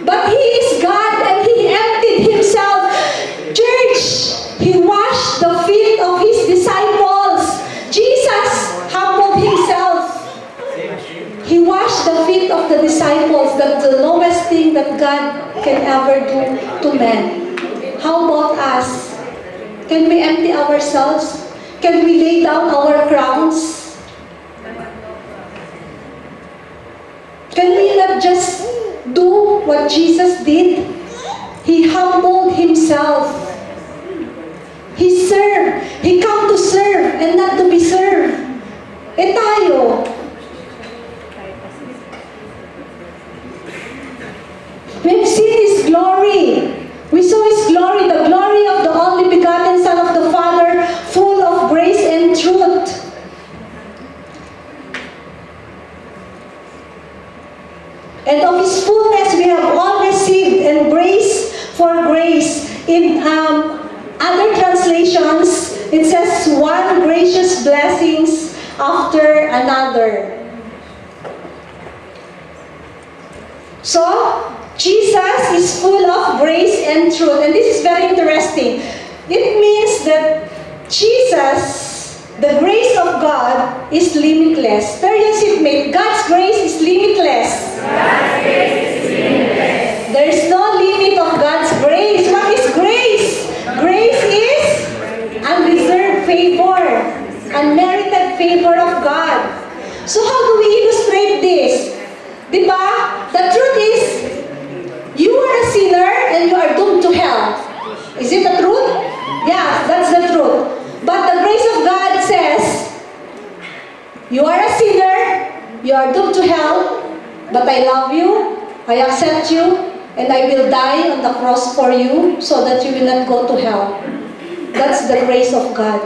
But He is God and He emptied Himself. Church, He washed the feet of His disciples. Jesus humbled Himself. He washed the feet of the disciples. That's the lowest thing that God can ever do to men. How about us? Can we empty ourselves? Can we lay down our crowns? Can we not just do what Jesus did? He humbled Himself. He served. He come to serve and not to be served. Eh tayo, we've seen His glory. We saw His glory, the glory of the only begotten Son of the Father, full of grace and truth. And of His fullness we have all received, and grace for grace. In other translations, it says one gracious blessings after another. So, Jesus is full of grace and truth. And this is very interesting. It means that Jesus, the grace of God, is limitless. Tell your seatmate, God's grace is limitless. God's grace is limitless. There is no limit of God's grace. What is grace? Grace is undeserved favor, unmerited favor of God. So how do we illustrate this? Diba? The truth is, you are a sinner and you are doomed to hell. Is it the truth? Yeah, that's the truth. But the grace of God says, you are a sinner, you are doomed to hell, but I love you, I accept you, and I will die on the cross for you so that you will not go to hell. That's the grace of God.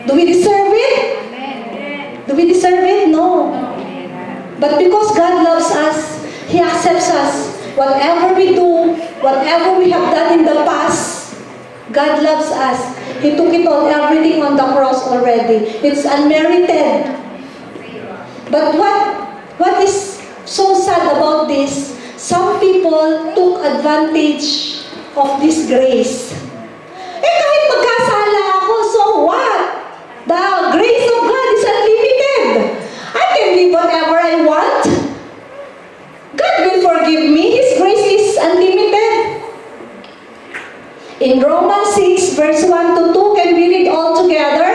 Do we deserve it? Do we deserve it? No. But because God loves us, He accepts us. Whatever we do, whatever we have done in the past, God loves us. He took it all, everything on the cross already. It's unmerited. But what is so sad about this? Some people took advantage of this grace. Kahit magkasala ako, so what? The grace of God is unlimited. I can live whatever I want. God will forgive me. His grace is unlimited. In Romans 6, verse 1 to 2, can we read all together?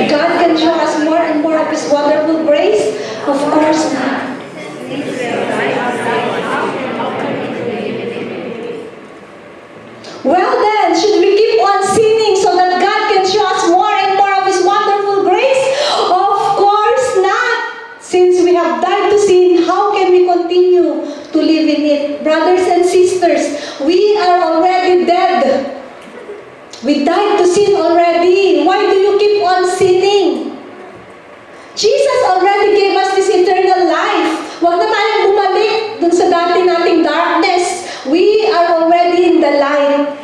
God can show us more and more of His wonderful grace? Of course not. Well then, should we keep on sinning so that God can show us more and more of His wonderful grace? Of course not. Since we have died to sin, how can we continue to live in it? Brothers and sisters, we are already dead. We died to sin already. Why do you keep on sinning? Jesus already gave us this eternal life. Huwag na tayong bumalik dun sa dati nating darkness. We are already in the light.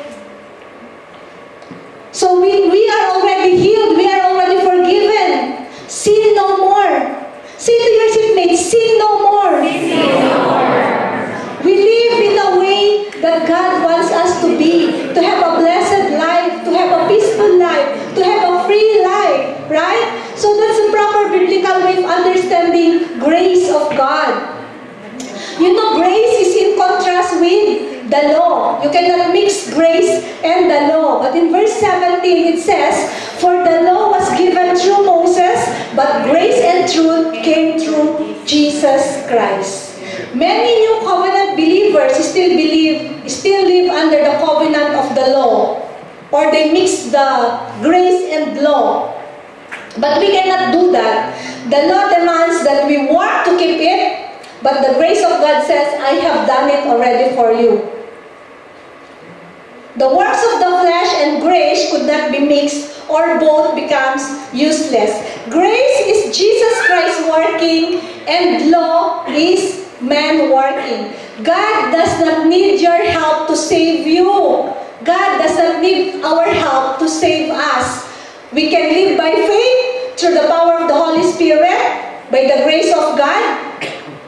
So we are already healed. We are already forgiven. Sin no more. Say to your seatmates, sin no more. Sin no more. We live in a way that God wants us to be. To have a blessed life. To have a peaceful life. To have a free life. Right? So that's a proper biblical way of understanding grace of God. You know, grace is in contrast with the law. You cannot mix grace and the law. But in verse 17 it says, "For the law was given through Moses, but grace and truth came through Jesus Christ." Many new covenant believers still live under the covenant of the law. Or they mix the grace and law. But we cannot do that. The law demands that we work to keep it, but the grace of God says, "I have done it already for you." The works of the flesh and grace could not be mixed, or both becomes useless. Grace is Jesus Christ working, and law is man working. God does not need your help to save you. God does not need our help to save us. We can live by faith through the power of the Holy Spirit, by the grace of God,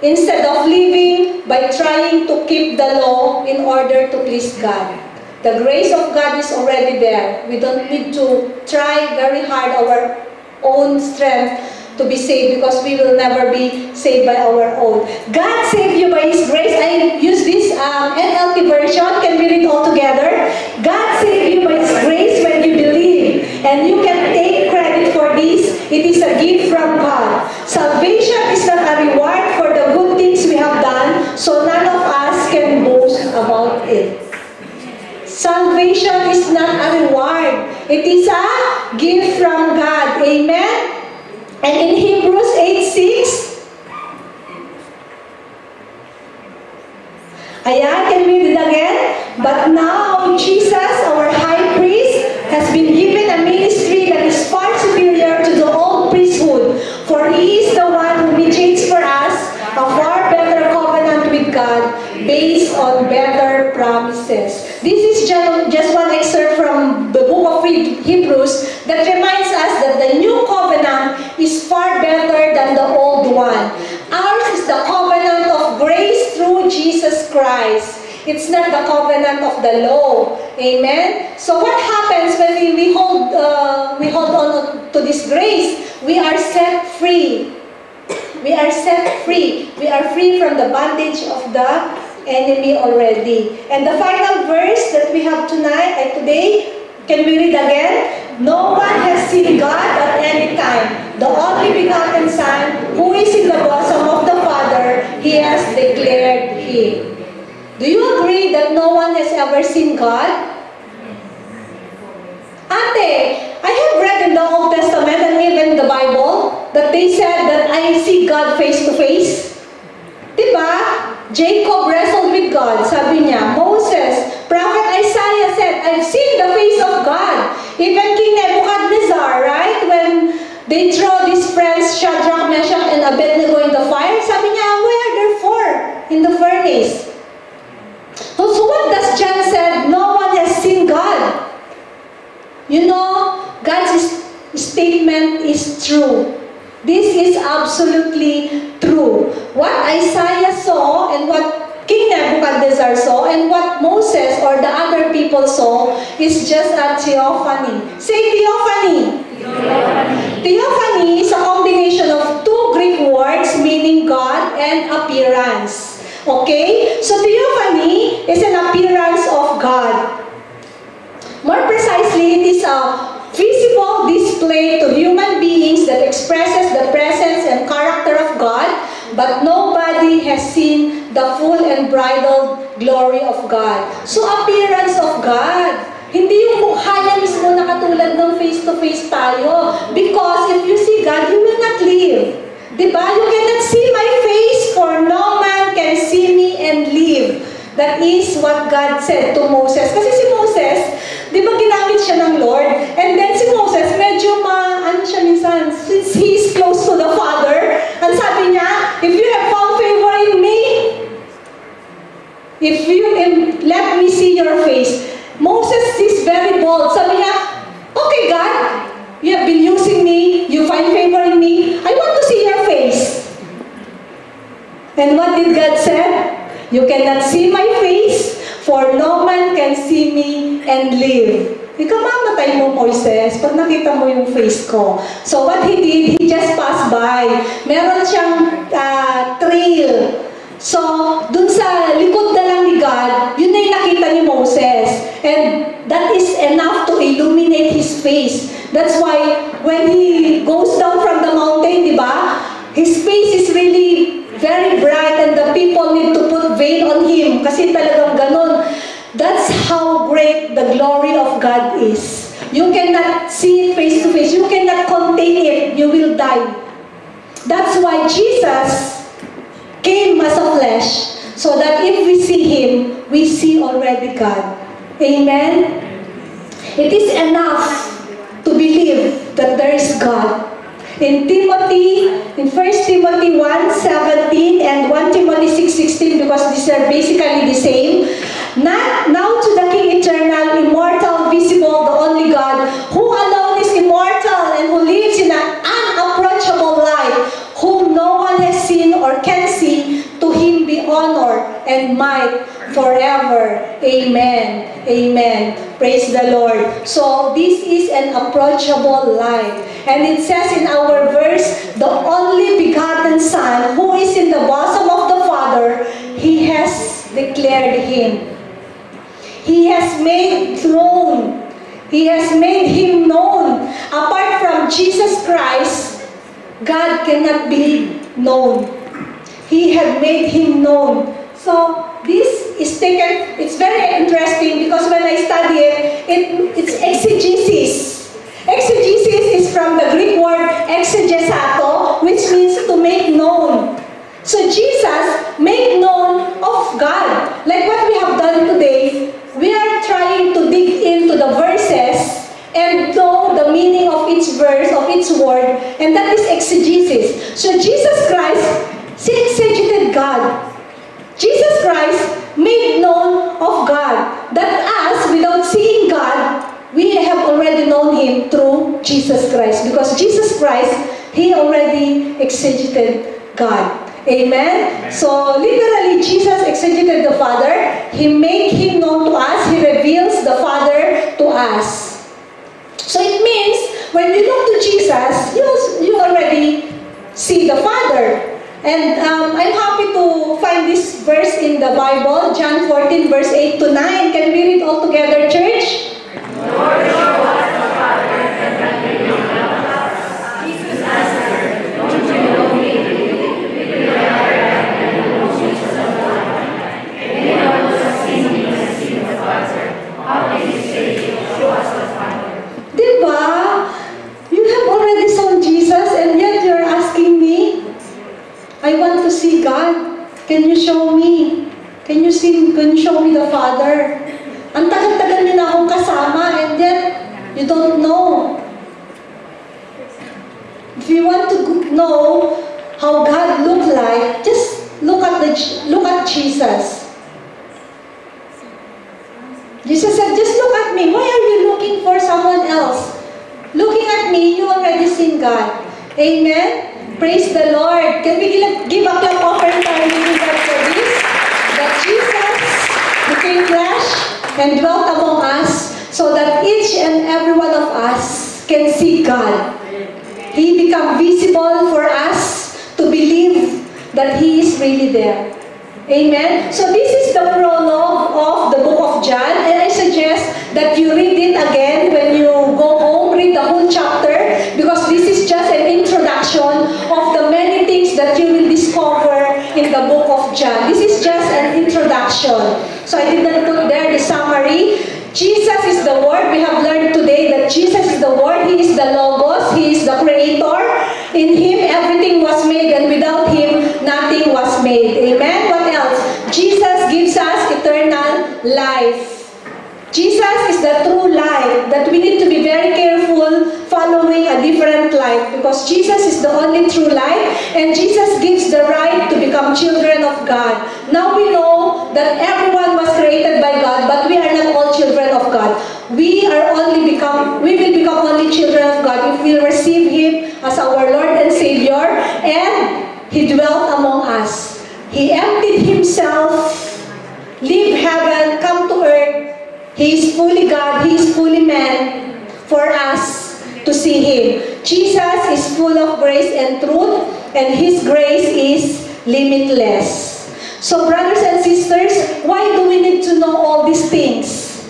instead of living by trying to keep the law in order to please God. The grace of God is already there. We don't need to try very hard our own strength to be saved, because we will never be saved by our own. God saved you by His grace. I use this NLT version. Can we read all together? God saved you by His grace when you believe. And you can take credit for this. It is a gift from God. Salvation is not a reward for the good things we have done, so none of us can boast about it. Salvation is not a reward. It is a gift from God. Amen? And in Hebrews 8:6, can we read again? But now Jesus, our high priest, has been given a ministry that is far superior to the old priesthood, for He is the one who mediates for us a far better covenant with God, based on better promises. This is just one excerpt from the book of Hebrews that reminds us that the new covenant is far better than the old one. Ours is the covenant of grace through Jesus Christ. It's not the covenant of the law. Amen? So what happens when we hold on to this grace? We are set free. We are set free. We are free from the bondage of the enemy already. And the final verse that we have today, can we read again? No one has seen God at any time. The only begotten Son, who is in the bosom of the Father, He has declared Him. Do you agree that no one has ever seen God? Ate, I have read in the Old Testament and even the Bible that they said that I see God face to face. Diba? Jacob wrestled with God. Sabi niya, Moses, Prophet Isaiah said, I've seen the face of God. Even King Nebuchadnezzar, right? When they throw these friends, Shadrach, Meshach, and Abednego in the fire, sabi niya, well, face. So what does John said? No one has seen God. You know, God's statement is true. This is absolutely true. What Isaiah saw and what King Nebuchadnezzar saw and what Moses or the other people saw is just a theophany. Say theophany. Theophany is a combination of two Greek words meaning God and appearance. Okay? So theophany is an appearance of God. More precisely, it is a visible display to human beings that expresses the presence and character of God, but nobody has seen the full and bridal glory of God. So appearance of God. Hindi yung mukha niya mismo na katulad ng face-to-face tayo. Because if you see God, you will not live. Diba? You cannot see my face, for no man can see me and live. That is what God said to Moses. Kasi si Moses, di ba ginamit siya ng Lord? And then si Moses, medyo ano siya minsan, since he is close to the Father, ang sabi niya, if you have found favor in me, if you let me see your face. Moses is very bold. Sabi niya, okay God, you have been using me, you find favor in me, I want to see your face. And what did God say? You cannot see my face, for no man can see me and live. Ikaw mamatay mo, Moises, pag nakita mo yung face ko. So what he did, he just passed by. Meron siyang trail. So, dun sa likod na lang ni God, yun na yung nakita ni Moses. And that is enough to illuminate his face. That's why when he goes down from the mountain, di ba? His face is really very bright and the people need to put veil on him kasi talagang ganun. That's how great the glory of God is. You cannot see it face to face. You cannot contain it. You will die. That's why Jesus came as a flesh so that if we see Him, we see already God. Amen? It is enough to believe that there is God. In 1 Timothy 1:17 and 1 Timothy 6:16, because these are basically the same. Now to the King eternal, immortal, visible, the only God, who alone is immortal and who lives in an unapproachable light, whom no one has seen or can see, to Him be honor and might forever. Amen. Amen. Praise the Lord. So this is an approachable light. And it says in our verse, the only begotten Son, who is in the bosom of the Father, He has declared Him. He has made known. He has made Him known. Apart from Jesus Christ, God cannot be known. He had made Him known. So this is taken, it's very interesting because when I study it, it's exegesis. Exegesis is from the Greek word exegesato, which means to make known. So Jesus made known of God. Like what we have done today, we are trying to dig into the verses and know the meaning of each verse, of each word, and that is exegesis. So Jesus Christ exegeted God. Jesus Christ made known of God. That us, without seeing God, we have already known Him through Jesus Christ. Because Jesus Christ, He already exegeted God. Amen? So, literally, Jesus exegeted the Father. He made Him known to us. He reveals the Father to us. So, it means, when you look to Jesus, you already see the Father. And I'm happy to find this verse in the Bible, John 14, verse 8 to 9. Can we read all together, church? Lord, show us the Father, and that we may love us. Jesus answered, don't you know me? You are and know Jesus of the Father. Anyone who has seen me has seen the Father. How can you say, show us the Father? Diba? You have already seen Jesus and yet you're asking me, I want to see God. Can you show me? Can you show me the Father? Ang tagal-tagal niyo na akong kasama and yet you don't know. If you want to know how God looked like, just look at Jesus. Jesus. Jesus said, just look at me. Why are you looking for someone else? Looking at me, you already seen God. Amen? Praise the Lord. Can we give a clap offering time to God for this? That Jesus became flesh and dwelt among us so that each and every one of us can see God. He became visible for us to believe that He is really there. Amen? So this is the prologue of the book of John, and I suggest that you read it again when you go home, read the whole chapter, because this is just an introduction of the many things that you will discover in the book of John. This is just an introduction. So I didn't put there the summary. Jesus is the Word. We have learned today that Jesus is the Word. He is the Logos. He is the Creator. In Him, everything was made, and without Him, nothing was made. Amen? What else? Jesus gives us eternal life. Jesus is the true life, that we need to be very careful following a different life, because Jesus is the only true life, and Jesus gives the right to become children of God. Now we know that everyone was created by God, but we are not all children of God. We will become only children of God if we receive Him as our Lord and Savior, and He dwelt among us. He emptied Himself, leave heaven, come to earth. He is fully God, He is fully man for us to see Him. Jesus is full of grace and truth, and His grace is limitless. So brothers and sisters, why do we need to know all these things?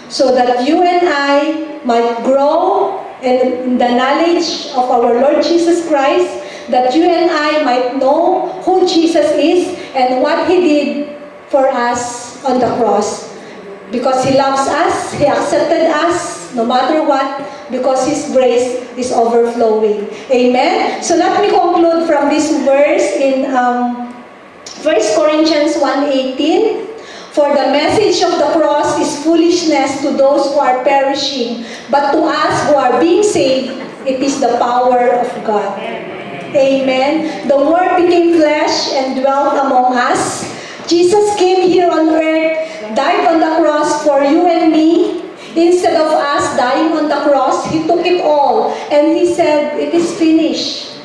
So that you and I might grow in the knowledge of our Lord Jesus Christ, that you and I might know who Jesus is and what He did for us on the cross. Because He loves us, He accepted us no matter what, because His grace is overflowing. Amen? So let me conclude from this verse in 1 Corinthians 1:18. For the message of the cross is foolishness to those who are perishing, but to us who are being saved, it is the power of God. Amen? The Word became flesh and dwelt among us. Jesus came here on earth, died on the cross for you and me. Instead of us dying on the cross, He took it all. And He said, it is finished.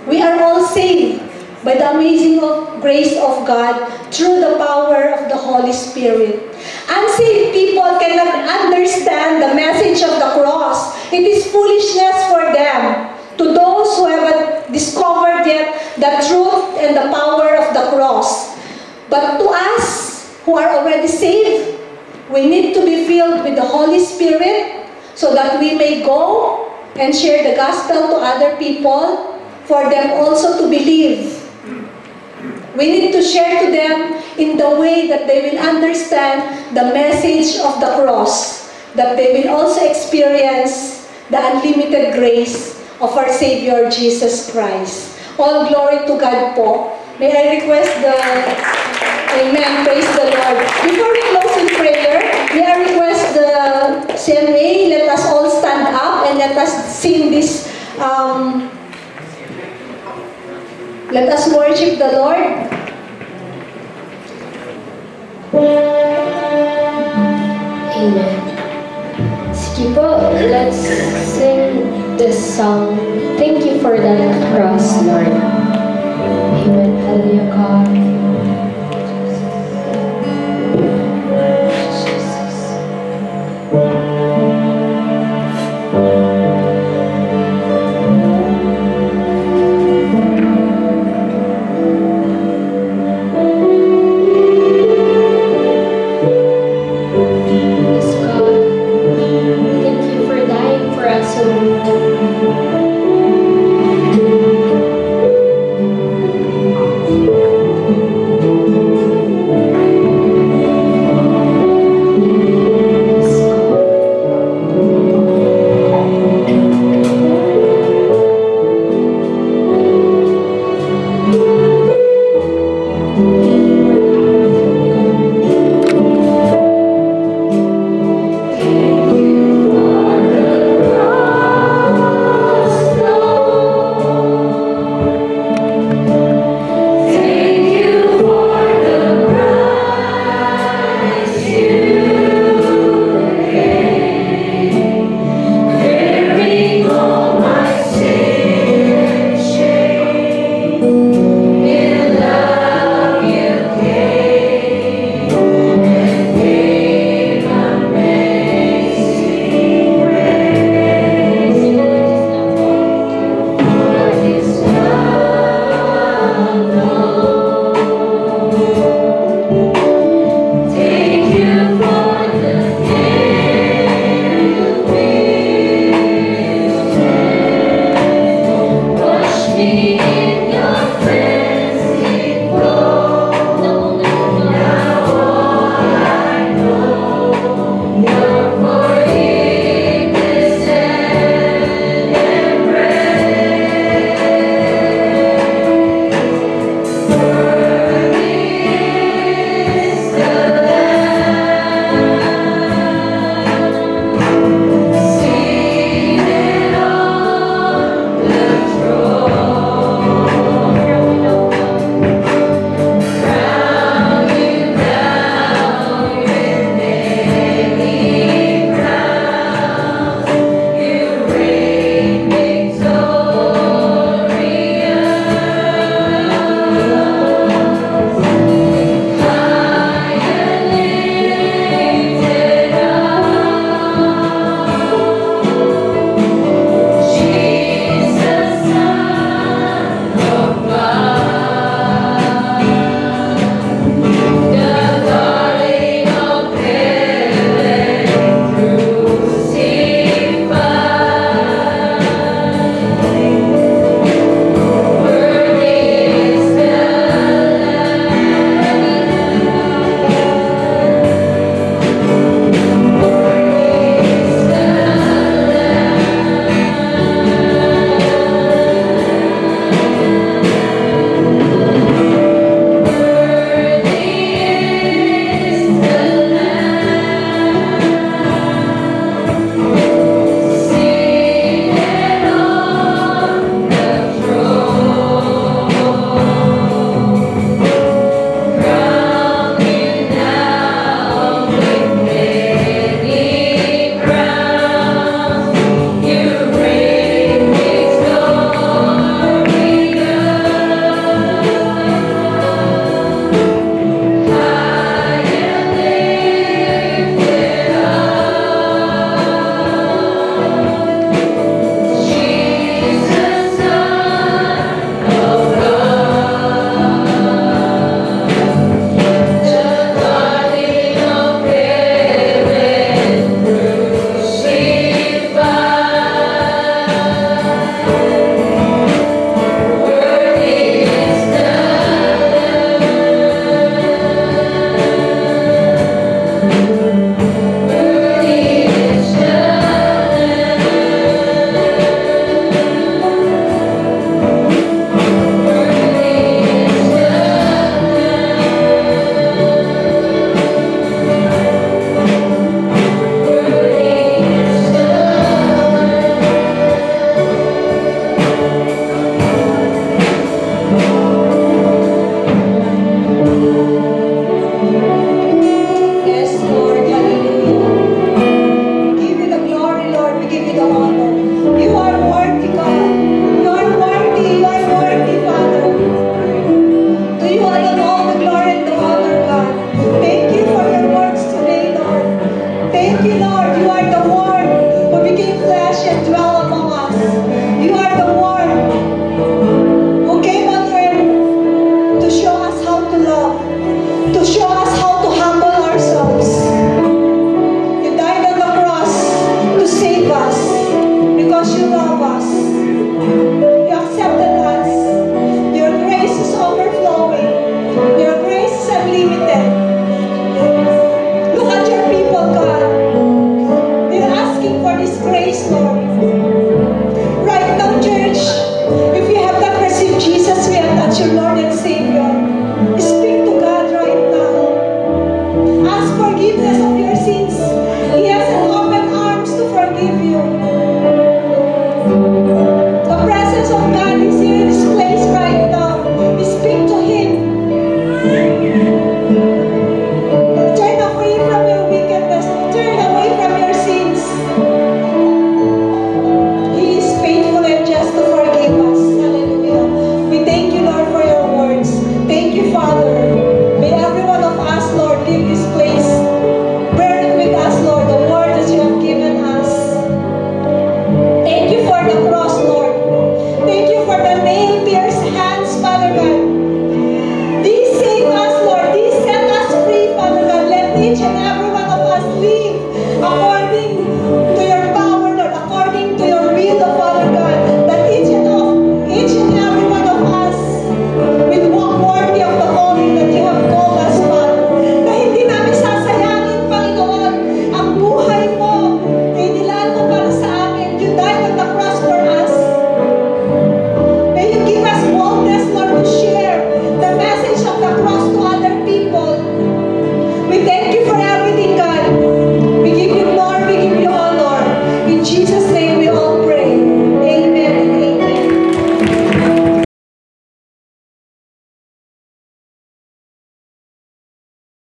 We are all saved by the amazing grace of God through the power of the Holy Spirit. Unsaved people cannot understand the message of the cross. It is foolishness for them. To those who haven't discovered yet the truth and the power of the cross. But to us who are already saved, we need to be filled with the Holy Spirit so that we may go and share the gospel to other people for them also to believe. We need to share to them in the way that they will understand the message of the cross, that they will also experience the unlimited grace of our Savior Jesus Christ. All glory to God po. May I request the... Amen. Praise the Lord. Before we close in prayer, may I request the CMA, let us all stand up and let us sing this. Let us worship the Lord. Amen. Sige po, let's sing this song. Thank you for that cross, Lord. Amen. Hallelujah, God.